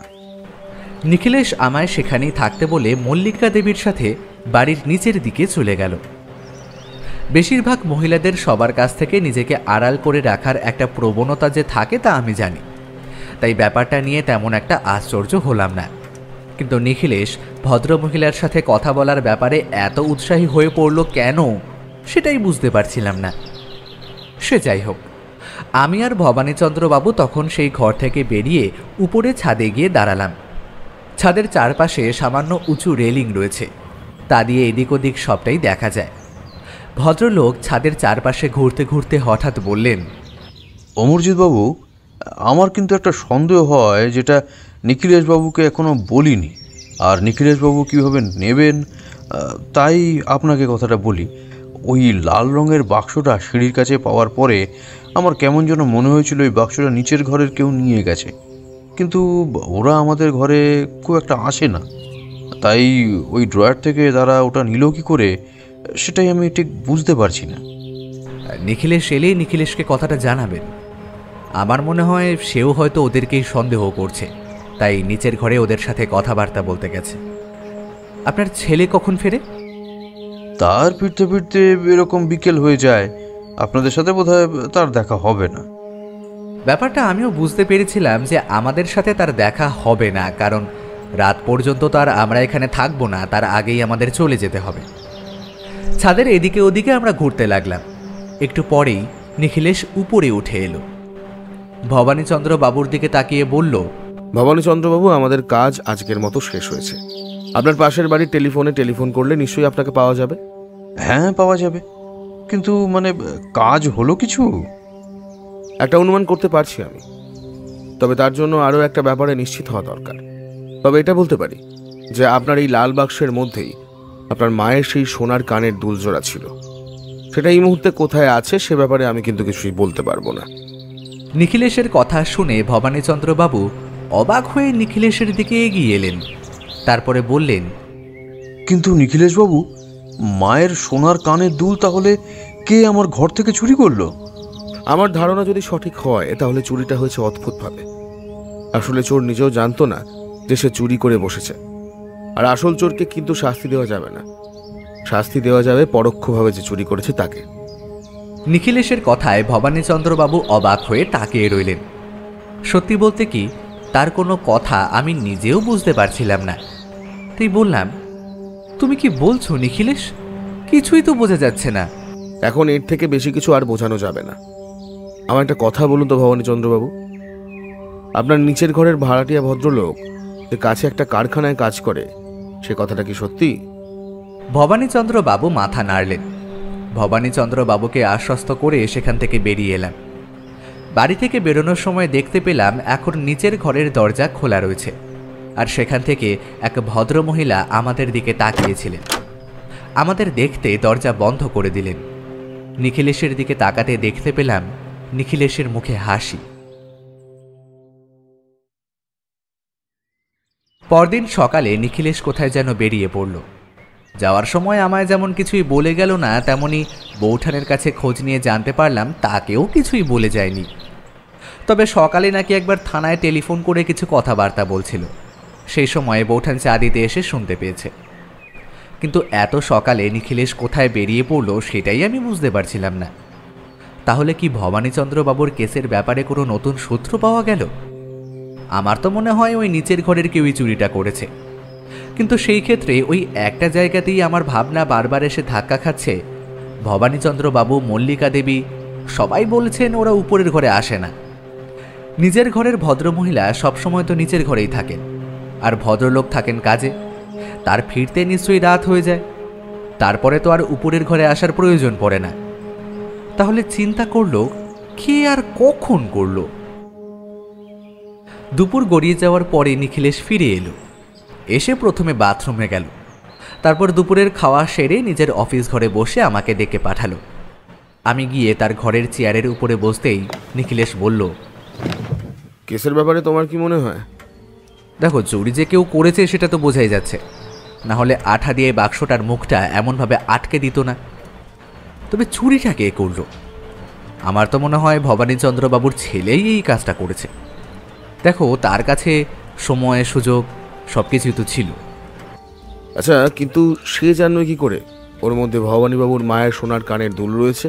B: নিখিলেশ আমায় সেখানেই থাকতে বলে মল্লিকা দেবীর সাথে বাড়ির নিচের দিকে চলে গেল। বেশিরভাগ মহিলাদের সবার কাছ থেকে নিজেকে আড়াল করে রাখার একটা প্রবণতা যে থাকে তা আমি জানি, তাই ব্যাপারটা নিয়ে তেমন একটা আশ্চর্য হলাম না। কিন্তু নিখিলেশ ভদ্রমহিলার সাথে কথা বলার ব্যাপারে এত উৎসাহী হয়ে পড়ল কেন, সেটাই বুঝতে পারছিলাম না। সে যাই হোক, আমি আর ভবানীচন্দ্রবাবু তখন সেই ঘর থেকে বেরিয়ে উপরে ছাদে গিয়ে দাঁড়ালাম। ছাদের চারপাশে সামান্য উঁচু রেলিং রয়েছে, তা দিয়ে এদিক ওদিক সবটাই দেখা যায়। ভদ্রলোক ছাদের চারপাশে ঘুরতে ঘুরতে হঠাৎ বললেন,
E: অমরজিৎবাবু, আমার কিন্তু একটা সন্দেহ হয়, যেটা নিখিলেশবাবুকে এখনো বলিনি। আর নিখিলেশবাবু কীভাবে নেবেন, তাই আপনাকে কথাটা বলি। ওই লাল রঙের বাক্সটা সিঁড়ির কাছে পাওয়ার পরে আমার কেমন যেন মনে হয়েছিল ওই বাক্সটা নিচের ঘরের কেউ নিয়ে গেছে, কিন্তু ওরা আমাদের ঘরে খুব একটা আসে না। তাই ওই ড্রয়ার থেকে তারা ওটা নিল কী করে, সেটাই আমি ঠিক বুঝতে পারছি না।
B: নিখিলেশ এলেই নিখিলেশকে কথাটা জানাবেন। আমার মনে হয় সেও হয়তো ওদেরকেই সন্দেহ করছে, তাই নিচের ঘরে ওদের সাথে কথাবার্তা বলতে গেছে। আপনার ছেলে কখন ফেরে?
E: তার ফিরতে ফিরতে এরকম বিকেল হয়ে যায়। আপনাদের সাথে বোধহয় তার দেখা হবে না।
B: ব্যাপারটা আমিও বুঝতে পেরেছিলাম যে আমাদের সাথে তার দেখা হবে না, কারণ রাত পর্যন্ত তার আমরা এখানে থাকবো না, তার আগেই আমাদের চলে যেতে হবে। ছাদের এদিকে ওদিকে আমরা ঘুরতে লাগলাম। একটু পরেই নিখিলেশ উপরে উঠে এলো। ভবানীচন্দ্র বাবুর দিকে তাকিয়ে বলল,
C: ভবানীচন্দ্রবাবু, আমাদের কাজ আজকের মতো শেষ হয়েছে। আপনার পাশের বাড়ির টেলিফোন করলে নিশ্চয়ই আপনাকে পাওয়া যাবে।
E: হ্যাঁ, পাওয়া যাবে, কিন্তু মানে কাজ হলো কিছু
C: একটা অনুমান করতে পারছি আমি, তবে তার জন্য আরও একটা ব্যাপারে নিশ্চিত হওয়া দরকার। তবে এটা বলতে পারি যে আপনার এই লাল বাক্সের মধ্যেই আপনার মায়ের সেই সোনার কানের দুলজোড়া ছিল। সেটা এই মুহূর্তে কোথায় আছে সে ব্যাপারে আমি কিন্তু কিছুই বলতে পারবো না।
B: নিখিলেশের কথা শুনে ভবানীচন্দ্রবাবু অবাক হয়ে নিখিলেশের দিকে এগিয়ে এলেন। তারপরে বললেন,
E: কিন্তু নিখিলেশবাবু, মায়ের সোনার কানের দুল তাহলে কে আমার ঘর থেকে চুরি করলো?
C: আমার ধারণা যদি সঠিক হয় তাহলে চুরিটা হয়েছে অদ্ভুতভাবে। আসলে চোর নিজেও জানতো না যে সে চুরি করে বসেছে। আর আসল চোরকে কিন্তু শাস্তি দেওয়া যাবে না, শাস্তি দেওয়া যাবে পরোক্ষভাবে যে চুরি করেছে তাকে।
B: নিখিলেশের কথায় ভবানীচন্দ্রবাবু অবাক হয়ে তাকিয়ে রইলেন। সত্যি বলতে কি, তার কোনো কথা আমি নিজেও বুঝতে পারছিলাম না। তাই বললাম, তুমি কি বলছো নিখিলেশ? কিছুই তো বোঝা যাচ্ছে না।
C: এখন এর থেকে বেশি কিছু আর বোঝানো যাবে না। আমার একটা কথা বলুন তো ভবানীচন্দ্রবাবু, আপনার নিচের ঘরের ভাড়াটিয়া ভদ্রলোক যে কাছে একটা কারখানায় কাজ করে, সে কথাটা কি সত্যি?
B: ভবানীচন্দ্রবাবু মাথা নাড়লেন। ভবানীচন্দ্রবাবুকে আশ্বস্ত করে সেখান থেকে বেরিয়ে এলাম। বাড়ি থেকে বেরোনোর সময় দেখতে পেলাম এখন নিচের ঘরের দরজা খোলা রয়েছে। আর সেখান থেকে এক ভদ্রমহিলা আমাদের দিকে তাকিয়েছিলেন। আমাদের দেখতে দরজা বন্ধ করে দিলেন। নিখিলেশের দিকে তাকাতে দেখতে পেলাম নিখিলেশের মুখে হাসি। পরদিন সকালে নিখিলেশ কোথায় যেন বেরিয়ে পড়ল। যাওয়ার সময় আমায় যেমন কিছুই বলে গেল না, তেমনি বৌঠানের কাছে খোঁজ নিয়ে জানতে পারলাম তাকেও কিছুই বলে যায়নি। তবে সকালে নাকি একবার থানায় টেলিফোন করে কিছু কথাবার্তা বলছিল। সেই সময়ে বৌঠান চা দিতে এসে শুনতে পেয়েছে। কিন্তু এত সকালে নিখিলেশ কোথায় বেরিয়ে পড়ল সেটাই আমি বুঝতে পারছিলাম না। তাহলে কি ভবানীচন্দ্রবাবুর কেসের ব্যাপারে কোনো নতুন সূত্র পাওয়া গেল? আমার তো মনে হয় ওই নিচের ঘরের কেউই চুরিটা করেছে। কিন্তু সেই ক্ষেত্রে ওই একটা জায়গাতেই আমার ভাবনা বারবার এসে ধাক্কা খাচ্ছে। ভবানীচন্দ্রবাবু, মল্লিকা দেবী সবাই বলছেন ওরা উপরের ঘরে আসে না। নিজের ঘরের ভদ্রমহিলা সবসময় তো নিচের ঘরেই থাকেন, আর ভদ্রলোক থাকেন কাজে। তার ফিরতে নিশ্চয়ই রাত হয়ে যায়, তারপরে তো আর উপরের ঘরে আসার প্রয়োজন পড়ে না। তাহলে চিন্তা করলো কে আর কখন করলো। দুপুর গড়িয়ে যাওয়ার পরে নিখিলেশ ফিরে এলো। এসে প্রথমে বাথরুমে গেল, তারপর দুপুরের খাওয়া সেরে নিজের অফিস ঘরে বসে আমাকে ডেকে পাঠালো। আমি গিয়ে তার ঘরের চেয়ারের উপরে বসতেই নিখিলেশ বলল,
C: কেসের ব্যাপারে তোমার কি মনে হয়?
B: দেখো, চুরি যে কেউ করেছে সেটা তো বোঝাই যাচ্ছে, না হলে আঠা দিয়ে বাক্সটার মুখটা এমনভাবে আটকে দিত না। তবে চুরিটা কে করল? আমার তো মনে হয় ভবানীচন্দ্রবাবুর ছেলেই এই কাজটা করেছে। দেখো, তার কাছে সময়, সুযোগ সব কিছুই তো ছিল।
C: আচ্ছা, কিন্তু সে জানবে কি করে ওর মধ্যে ভবানীবাবুর মায়ের সোনার কানের দুল রয়েছে?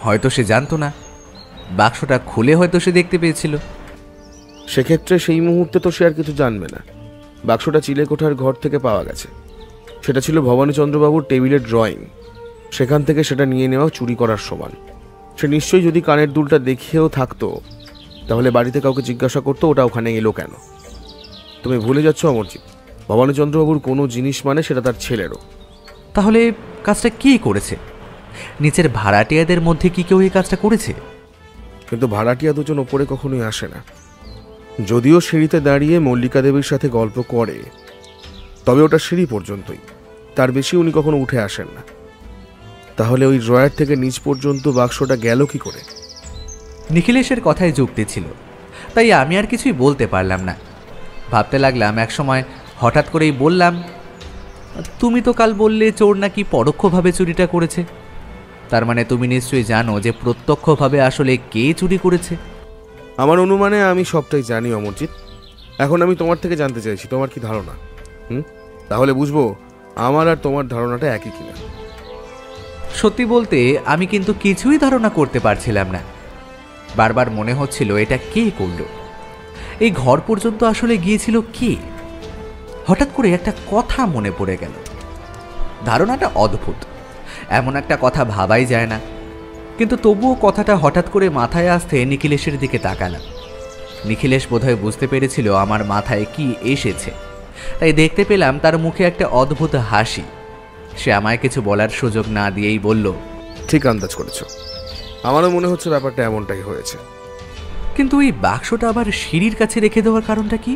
B: হয়তো সে জানতো না, বাক্সটা খুলে হয়তো সে দেখতে পেয়েছিল।
C: সেক্ষেত্রে সেই মুহূর্তে তো সে আর কিছু জানবে না। বাক্সটা চিলেকোঠার ঘর থেকে পাওয়া গেছে, সেটা ছিল ভবানীচন্দ্রবাবুর টেবিলের ড্রয়িং। সেখান থেকে সেটা নিয়ে নেওয়া চুরি করার সমান। সে নিশ্চয়ই যদি কানের দুলটা দেখেও থাকতো, তাহলে বাড়িতে কাউকে জিজ্ঞাসা করতো ওটা ওখানে এলো কেন। তুমি ভুলে যাচ্ছ অমরজিৎ, ভবানীচন্দ্রবাবুর কোনো জিনিস মানে সেটা তার ছেলেরও।
B: তাহলে কাজটা কে করেছে? নিচের ভাড়াটিয়াদের মধ্যে কি কেউ এই কাজটা করেছে?
C: কিন্তু ভাড়াটিয়া দুজন ওপরে কখনোই আসে না। যদিও সিঁড়িতে দাঁড়িয়ে মল্লিকা দেবীর সাথে গল্প করে, তবে ওটা সিঁড়ি পর্যন্তই, তার বেশি উনি কখনো উঠে আসেন না। তাহলে ওই ড্রয়ার থেকে নিচ পর্যন্ত বাক্সটা গেল কি করে?
B: নিখিলেশের কথায় যুক্তি ছিল, তাই আমি আর কিছুই বলতে পারলাম না। ভাবতে লাগলাম, একসময় হঠাৎ করেই বললাম, তুমি তো কাল বললে চোর নাকি পরোক্ষভাবে চুরিটা করেছে। তার মানে তুমি নিশ্চয়ই জানো যে প্রত্যক্ষভাবে আসলে কে চুরি করেছে।
C: আমার অনুমানে আমি সবটাই জানি অমরজিৎ। এখন আমি তোমার থেকে জানতে চাইছি তোমার কি ধারণা। তাহলে বুঝবো আমার আর তোমার ধারণাটা একই কিনা।
B: সত্যি বলতে আমি কিন্তু কিছুই ধারণা করতে পারছিলাম না। বারবার মনে হচ্ছিল এটা কে করলো, এই ঘর পর্যন্ত আসলে গিয়েছিল কে। হঠাৎ করে একটা কথা মনে পড়ে গেল। ধারণাটা অদ্ভুত, এমন একটা কথা ভাবাই যায় না, কিন্তু তবুও কথাটা হঠাৎ করে মাথায় আসতে নিখিলেশের দিকে তাকালাম। নিখিলেশ বোধহয় বুঝতে পেরেছিল আমার মাথায় কি এসেছে, তাই দেখতে পেলাম তার মুখে একটা অদ্ভুত হাসি। সে আমায় কিছু বলার সুযোগ না দিয়েই বলল,
C: ঠিক আন্দাজ করেছ, আমারও মনে হচ্ছে ব্যাপারটা এমনটাই হয়েছে।
B: কিন্তু এই বাক্সটা আবার সিঁড়ির কাছে রেখে দেওয়ার কারণটা কি?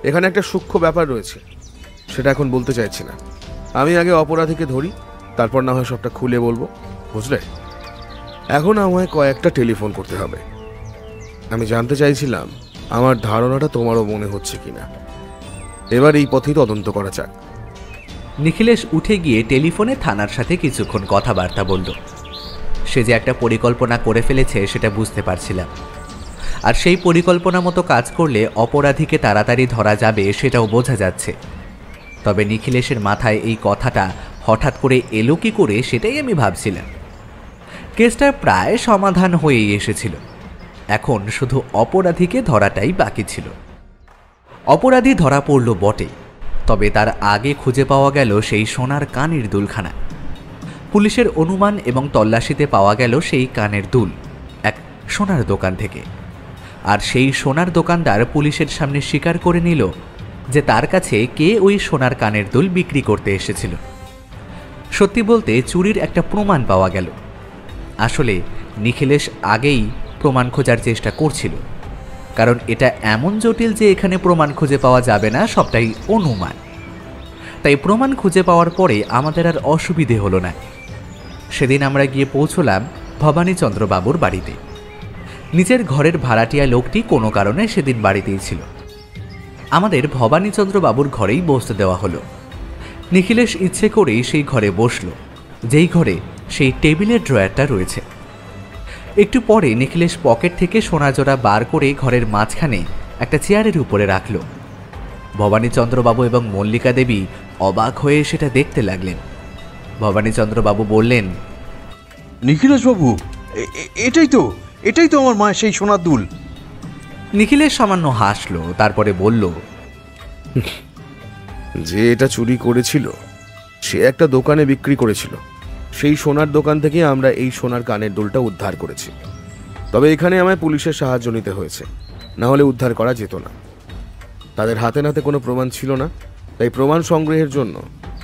C: এখানে একটা সূক্ষ্ম ব্যাপার রয়েছে, সেটা এখন বলতে চাইছি না। আমি আগে অপরাধীকে ধরি, তারপর না হয় সবটা খুলে বলবো, বুঝলে? এখন আমায় কয়েকটা টেলিফোন করতে হবে। আমি জানতে চাইছিলাম আমার ধারণাটা তোমারও মনে হচ্ছে কিনা। এবার এই পথেই তদন্ত করা যাক।
B: নিখিলেশ উঠে গিয়ে টেলিফোনে থানার সাথে কিছুক্ষণ কথাবার্তা বলল। সে যে একটা পরিকল্পনা করে ফেলেছে সেটা বুঝতে পারছিলাম, আর সেই পরিকল্পনা মতো কাজ করলে অপরাধীকে তাড়াতাড়ি ধরা যাবে সেটাও বোঝা যাচ্ছে। তবে নিখিলেশের মাথায় এই কথাটা হঠাৎ করে এলো কি করে সেটাই আমি ভাবছিলাম। কেসটা প্রায় সমাধান হয়েই এসেছিল, এখন শুধু অপরাধীকে ধরাটাই বাকি ছিল। অপরাধী ধরা পড়ল বটে, তবে তার আগে খুঁজে পাওয়া গেল সেই সোনার কানের দুলখানা। পুলিশের অনুমান এবং তল্লাশিতে পাওয়া গেল সেই কানের দুল এক সোনার দোকান থেকে। আর সেই সোনার দোকানদার পুলিশের সামনে স্বীকার করে নিল যে তার কাছে কে ওই সোনার কানের দুল বিক্রি করতে এসেছিল। সত্যি বলতে চুরির একটা প্রমাণ পাওয়া গেল। আসলে নিখিলেশ আগেই প্রমাণ খোঁজার চেষ্টা করছিল, কারণ এটা এমন জটিল যে এখানে প্রমাণ খুঁজে পাওয়া যাবে না, সবটাই অনুমান। তাই প্রমাণ খুঁজে পাওয়ার পরে আমাদের আর অসুবিধে হলো না। সেদিন আমরা গিয়ে পৌঁছলাম ভবানীচন্দ্রবাবুর বাড়িতে। নিজের ঘরের ভাড়াটিয়া লোকটি কোনো কারণে সেদিন বাড়িতেই ছিল। আমাদের ভবানীচন্দ্রবাবুর ঘরেই বসতে দেওয়া হলো। নিখিলেশ ইচ্ছে করেই সেই ঘরে বসল, যেই ঘরে সেই টেবিলের ড্রয়ারটা রয়েছে। একটু পরে নিখিলেশ পকেট থেকে সোনাজোড়া বার করে ঘরের মাঝখানে একটা চেয়ারের উপরে রাখল। ভবানীচন্দ্রবাবু এবং মল্লিকা দেবী অবাক হয়ে সেটা দেখতে লাগলেন। ভবানীচন্দ্রবাবু বললেন,
E: নিখিলেশবাবু, এটাই তো আমার মায়ের সেই সোনার দুল।
B: নিখিলেশ সামান্য হাসল, তারপরে বলল,
C: যে এটা চুরি করেছিল সে একটা দোকানে বিক্রি করেছিল। সেই সোনার দোকান থেকে আমরা এই সোনার কানের দুলটা উদ্ধার করেছি। তবে এখানে আমায় পুলিশের সাহায্য নিতে হয়েছে, না হলে উদ্ধার করা যেত না। তাদের হাতে নাতে কোনো প্রমাণ ছিল না, তাই প্রমাণ সংগ্রহের জন্য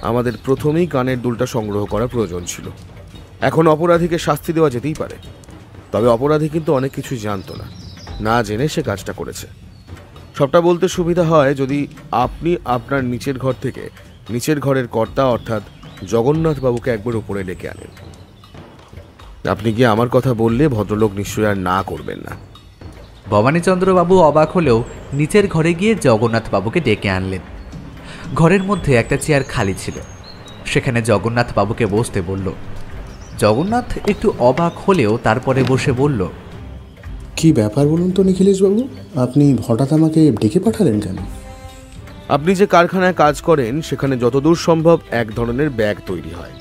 C: আমাদের প্রথমেই কানের দুলটা সংগ্রহ করা প্রয়োজন ছিল। এখন অপরাধীকে শাস্তি দেওয়া যেতেই পারে, তবে অপরাধী কিন্তু অনেক কিছুই জানতো না, না জেনে সে কাজটা করেছে। সবটা বলতে সুবিধা হয় যদি আপনি আপনার নিচের ঘর থেকে নিচের ঘরের কর্তা অর্থাৎ জগন্নাথবাবুকে একবার উপরে ডেকে আনেন। আপনি গিয়ে আমার কথা বললে ভদ্রলোক নিশ্চয়ই আর না করবেন না।
B: ভবানীচন্দ্রবাবু অবাক হলেও নিচের ঘরে গিয়ে জগন্নাথবাবুকে ডেকে আনলেন। ঘরের মধ্যে একটা চেয়ার খালি ছিল, সেখানে জগন্নাথবাবুকে বসতে বলল। জগন্নাথ একটু অবাক হলেও তারপরে বসে বলল,
F: কি ব্যাপার বলুন তো নিখিলেশবাবু, আপনি হঠাৎ আমাকে ডেকে পাঠালেন কেন?
C: আপনি যে কারখানায় কাজ করেন সেখানে যতদূর সম্ভব এক ধরনের ব্যাগ তৈরি হয়,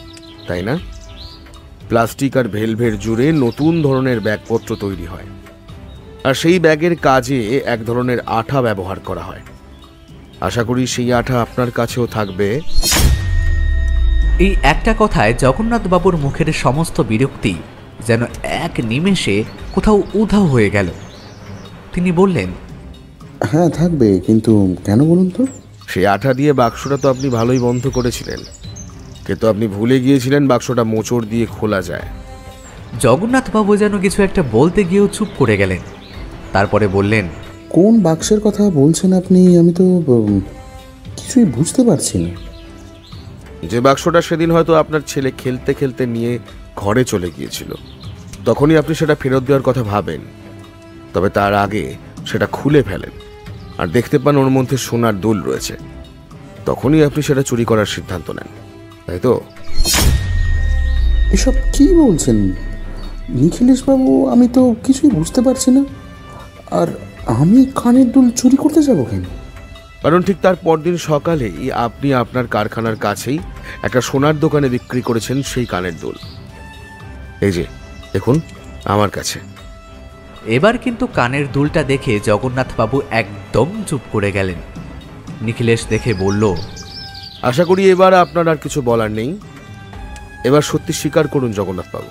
C: তাই না? প্লাস্টিক আর ভেলভেট জুড়ে নতুন ধরনের ব্যাগপত্র তৈরি হয়, আর সেই ব্যাগের কাজে এক ধরনের আঠা ব্যবহার করা হয়। আশা করি সেই আঠা আপনার কাছেও থাকবে।
B: এই একটা কথায় জগন্নাথবাবুর মুখের সমস্ত বিরক্তি যেন এক নিমেষে কোথাও উধাও হয়ে গেল। তিনি বললেন,
F: হ্যাঁ থাকবে, কিন্তু কেন বলুন তো?
C: সেই আঠা দিয়ে বাক্সটা তো আপনি ভালোই বন্ধ করেছিলেন, কিন্তু আপনি ভুলে গিয়েছিলেন বাক্সটা মোচড় দিয়ে খোলা যায়।
B: জগন্নাথবাবু যেন কিছু একটা বলতে গিয়েও চুপ করে গেলেন। তারপরে বললেন,
F: কোন বাক্সের কথা বলছেন আপনি? আমি তো কিছুই বুঝতে পারছি না।
C: যে বাক্সটা সেদিন হয়তো আপনার ছেলে খেলতে খেলতে নিয়ে ঘরে চলে গিয়েছিল, তখনই আপনি সেটা ফেরত দেওয়ার কথা ভাবেন। তবে তার আগে সেটা খুলে ফেলেন আর দেখতে পান ওর মধ্যে সোনার দুল রয়েছে। তখনই আপনি সেটা চুরি করার সিদ্ধান্ত নেন, তাই তো?
F: এসব কি বলছেন নিখিলেশবাবু? আমি তো কিছুই বুঝতে পারছি না। আর আমি কানের দুল চুরি করতে যাব কেন?
C: কারণ ঠিক তার পরদিন সকালেই আপনি আপনার কারখানার কাছেই একটা সোনার দোকানে বিক্রি করেছেন সেই কানের দুল। এই যে দেখুন আমার কাছে।
B: এবার কিন্তু কানের দুলটা দেখে জগন্নাথবাবু একদম চুপ করে গেলেন। নিখিলেশ দেখে বলল,
C: আশা করি এবার আপনার আর কিছু বলার নেই। এবার সত্যি স্বীকার করুন জগন্নাথবাবু।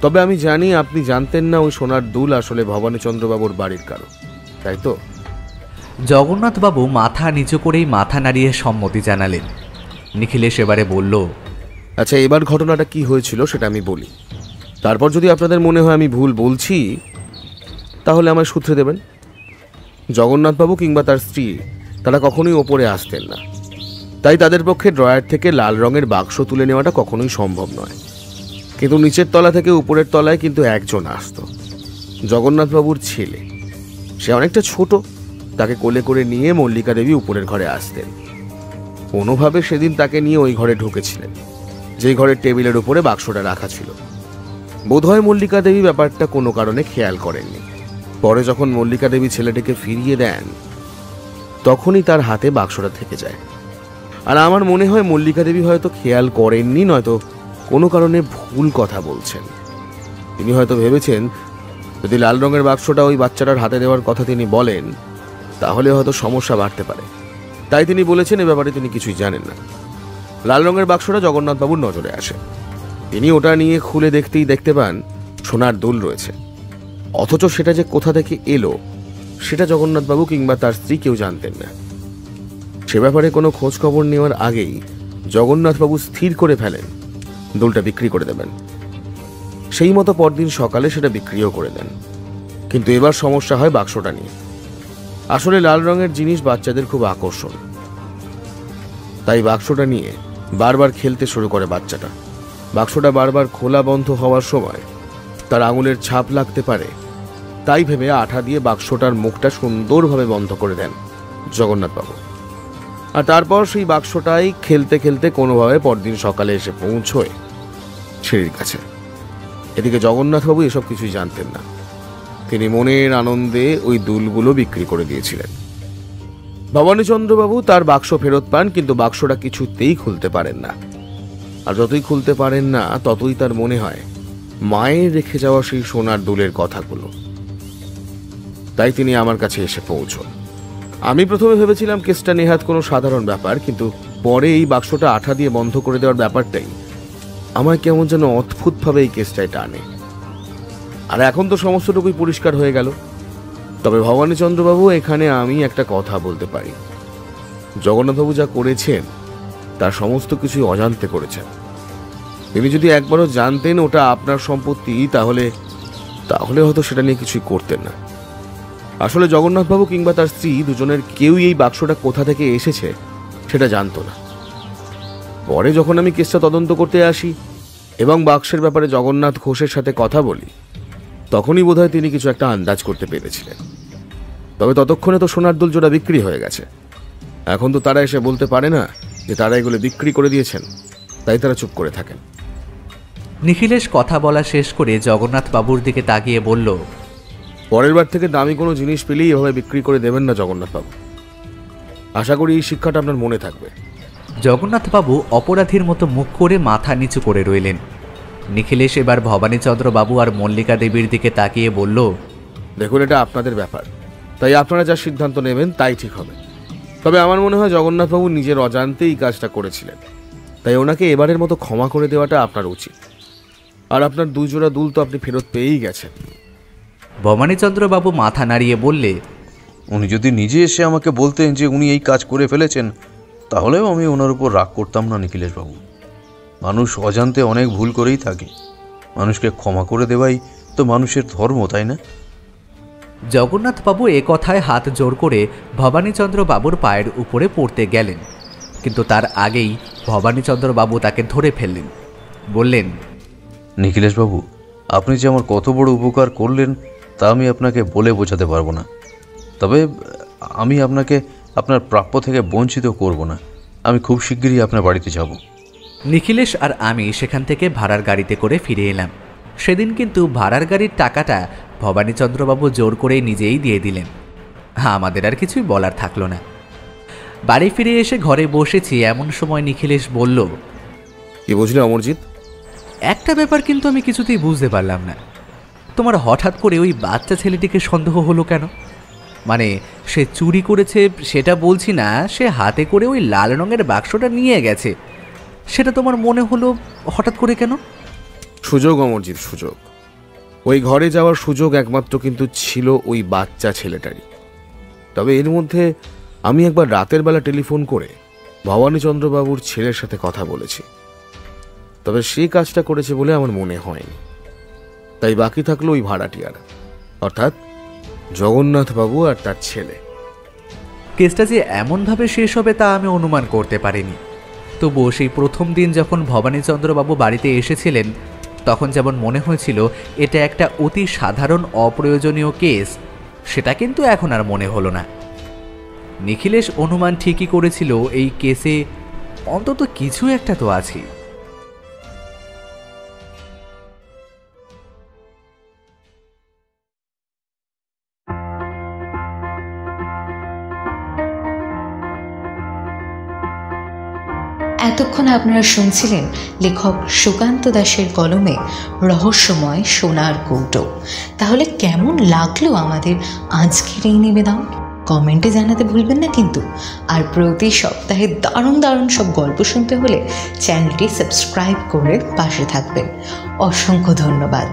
C: তবে আমি জানি আপনি জানতেন না ওই সোনার দুল আসলে ভবানীচন্দ্রবাবুর বাড়ির কারো, তাই তো?
B: জগন্নাথবাবু মাথা নিচু করেই মাথা নাড়িয়ে সম্মতি জানালেন। নিখিলেশ এবারে বলল,
C: আচ্ছা, এবার ঘটনাটা কি হয়েছিল সেটা আমি বলি। তারপর যদি আপনাদের মনে হয় আমি ভুল বলছি তাহলে আমায় সূত্রে দেবেন। জগন্নাথবাবু কিংবা তার স্ত্রী তারা কখনোই ওপরে আসতেন না, তাই তাদের পক্ষে ড্রয়ার থেকে লাল রঙের বাক্স তুলে নেওয়াটা কখনোই সম্ভব নয়। কিন্তু নিচের তলা থেকে উপরের তলায় কিন্তু একজন আসত, জগন্নাথবাবুর ছেলে। সে অনেকটা ছোট, তাকে কোলে করে নিয়ে মল্লিকা দেবী উপরের ঘরে আসতেন। কোনোভাবে সেদিন তাকে নিয়ে ওই ঘরে ঢুকেছিলেন, যেই ঘরের টেবিলের উপরে বাক্সটা রাখা ছিল। বোধহয় মল্লিকা দেবী ব্যাপারটা কোনো কারণে খেয়াল করেননি। পরে যখন মল্লিকা দেবী ছেলেটিকে ফিরিয়ে দেন তখনই তার হাতে বাক্সটা থেকে যায়। আর আমার মনে হয় মল্লিকা দেবী হয়তো খেয়াল করেননি, নয়তো কোনো কারণে ভুল কথা বলছেন। তিনি হয়তো ভেবেছেন যদি লাল রঙের বাক্সটা ওই বাচ্চাটার হাতে দেওয়ার কথা তিনি বলেন তাহলে হয়তো সমস্যা বাড়তে পারে, তাই তিনি বলেছেন এ ব্যাপারে তিনি কিছুই জানেন না। লাল রঙের বাক্সটা জগন্নাথবাবুর নজরে আসে। তিনি ওটা নিয়ে খুলে দেখতেই দেখতে পান সোনার দুল রয়েছে, অথচ সেটা যে কোথা থেকে এলো সেটা জগন্নাথবাবু কিংবা তার স্ত্রী কেউ জানতেন না। সে ব্যাপারে কোনো খোঁজ খবর নেওয়ার আগেই জগন্নাথবাবু স্থির করে ফেলেন দুলটা বিক্রি করে দেবেন। সেই মতো পরদিন সকালে সেটা বিক্রিও করে দেন। কিন্তু এবার সমস্যা হয় বাক্সটা নিয়ে। আসলে লাল রঙের জিনিস বাচ্চাদের খুব আকর্ষণ, তাই বাক্সটা নিয়ে বারবার খেলতে শুরু করে বাচ্চাটা। বাক্সটা বারবার খোলা বন্ধ হওয়ার সময় তার আঙুলের ছাপ লাগতে পারে, তাই ভেবে আঠা দিয়ে বাক্সটার মুখটা সুন্দরভাবে বন্ধ করে দেন জগন্নাথবাবু। আর তারপর সেই বাক্সটাই খেলতে খেলতে কোনোভাবে পরদিন সকালে এসে পৌঁছয় সিঁড়ির কাছে। এদিকে জগন্নাথবাবু এসব কিছুই জানতেন না। তিনি মনের আনন্দে ওই দুলগুলো বিক্রি করে দিয়েছিলেন। ভবানীচন্দ্রবাবু তার বাক্স ফেরত পান, কিন্তু বাক্সটা কিছুতেই খুলতে পারেন না। আর যতই খুলতে পারেন না ততই তার মনে হয় মায়ের রেখে যাওয়া সেই সোনার দুলের কথাগুলো। তাই তিনি আমার কাছে এসে পৌঁছন। আমি প্রথমে ভেবেছিলাম কেসটা নেহাত কোনো সাধারণ ব্যাপার, কিন্তু পরে এই বাক্সটা আঠা দিয়ে বন্ধ করে দেওয়ার ব্যাপারটাই আমার কেমন যেন অদ্ভুতভাবে এই কেসটায় টানে। আর এখন তো সমস্তটুকুই পরিষ্কার হয়ে গেল। তবে ভবানীচন্দ্রবাবু, এখানে আমি একটা কথা বলতে পারি। জগন্নাথবাবু যা করেছেন তার সমস্ত কিছুই অজান্তে করেছেন। তিনি যদি একবারও জানতেন ওটা আপনার সম্পত্তি, তাহলে হয়তো সেটা নিয়ে কিছুই করতেন না। আসলে জগন্নাথবাবু কিংবা তার স্ত্রী দুজনের কেউই এই বাক্সটা কোথা থেকে এসেছে সেটা জানতো না। পরে যখন আমি কেসটা তদন্ত করতে আসি এবং বাক্সের ব্যাপারে জগন্নাথ ঘোষের সাথে কথা বলি, তখনই বোধহয় তিনি কিছু একটা আন্দাজ করতে পেরেছিলেন। তবে ততক্ষণে তো সোনার দুল জোড়া বিক্রি হয়ে গেছে। এখন তো তারা এসে বলতে পারে না যে তারা এগুলো বিক্রি করে দিয়েছেন, তাই তারা চুপ করে থাকেন।
B: নিখিলেশ কথা বলা শেষ করে জগন্নাথ বাবুর দিকে তাকিয়ে বলল,
C: পরের বার থেকে দামি কোনো জিনিস পেলেই এভাবে বিক্রি করে দেবেন না জগন্নাথবাবু। আশা করি এই শিক্ষাটা আপনার মনে থাকবে।
B: জগন্নাথবাবু অপরাধীর মতো মুখ করে মাথা নিচু করে রইলেন। নিখিলেশ এবার ভবানীচন্দ্র বাবু আর মল্লিকা দেবীর দিকে তাকিয়ে বলল,
C: দেখুন, এটা আপনাদের ব্যাপার, তাই আপনারা যা সিদ্ধান্ত নেবেন তাই ঠিক হবে। তবে আমার মনে হয় জগন্নাথবাবু নিজের অজান্তেই কাজটা করেছিলেন, তাই ওনাকে এবারের মতো ক্ষমা করে দেওয়াটা আপনার উচিত। আর আপনার দুই জোড়া দুল তো আপনি ফেরত পেয়েই গেছেন।
B: ভবানীচন্দ্র বাবু মাথা নাড়িয়ে বললে,
E: উনি যদি নিজে এসে আমাকে বলতেন যে উনি এই কাজ করে ফেলেছেন, তাহলেও আমি ওনার উপর রাগ করতাম না নিখিলেশবাবু। মানুষ অজান্তে অনেক ভুল করেই থাকে, মানুষকে ক্ষমা করে দেওয়াই তো মানুষের ধর্ম, তাই না?
B: জগন্নাথবাবু এ কথায় হাত জোর করে ভবানীচন্দ্র বাবুর পায়ের উপরে পড়তে গেলেন, কিন্তু তার আগেই ভবানীচন্দ্র বাবু তাকে ধরে ফেললেন। বললেন,
E: নিখিলেশবাবু, আপনি যে আমার কত বড় উপকার করলেন তা আমি আপনাকে বলে বোঝাতে পারবো না। তবে আমি আপনাকে আপনার প্রাপ্য থেকে বঞ্চিত করব না। আমি খুব শিগগিরই আপনার বাড়িতে যাব।
B: নিখিলেশ আর আমি সেখান থেকে ভাড়ার গাড়িতে করে ফিরে এলাম। সেদিন কিন্তু ভাড়ার গাড়ির টাকাটা ভবানীচন্দ্রবাবু জোর করে নিজেই দিয়ে দিলেন। আমাদের আর কিছুই বলার থাকলো না। বাড়ি ফিরে এসে ঘরে বসেছি, এমন সময় নিখিলেশ বলল,
C: কি বুঝলে অমরজিৎ?
B: একটা ব্যাপার কিন্তু আমি কিছুতেই বুঝতে পারলাম না। তোমার হঠাৎ করে ওই বাচ্চা ছেলেটিকে সন্দেহ হলো কেন? মানে সে চুরি করেছে সেটা বলছি না, সে হাতে করে ওই লাল রঙের বাক্সটা নিয়ে গেছে, সেটা তোমার মনে হলো হঠাৎ করে কেন?
C: সুযোগ অমরজিৎ, সুযোগ। ওই ঘরে যাওয়ার সুযোগ একমাত্র কিন্তু ছিল ওই বাচ্চা ছেলেটারই। তবে এর মধ্যে আমি একবার রাতের বেলা টেলিফোন করে ভবানীচন্দ্রবাবুর ছেলের সাথে কথা বলেছি, তবে সে কাজটা করেছে বলে আমার মনে হয়নি। তাই বাকি থাকলো ওই ভাড়াটিয়ার, অর্থাৎ জগন্নাথবাবু আর তার ছেলে।
B: কেসটা যে এমনভাবে শেষ হবে তা আমি অনুমান করতে পারিনি। তবুও সেই প্রথম দিন যখন ভবানীচন্দ্রবাবু বাড়িতে এসেছিলেন, তখন যেমন মনে হয়েছিল এটা একটা অতি সাধারণ অপ্রয়োজনীয় কেস, সেটা কিন্তু এখন আর মনে হলো না। নিখিলেশ অনুমান ঠিকই করেছিল, এই কেসে অন্তত কিছু একটা তো আছে।
A: এতক্ষণ আপনারা শুনছিলেন লেখক সুকান্ত দাশের কলমে রহস্যময় সোনার কৌটো। তাহলে কেমন লাগলো আমাদের আজকের এই নিবেদন? কমেন্টে জানাতে ভুলবেন না কিন্তু। আর প্রতি সপ্তাহে দারুণ দারুণ সব গল্প শুনতে হলে চ্যানেলটি সাবস্ক্রাইব করে পাশে থাকবেন। অসংখ্য ধন্যবাদ।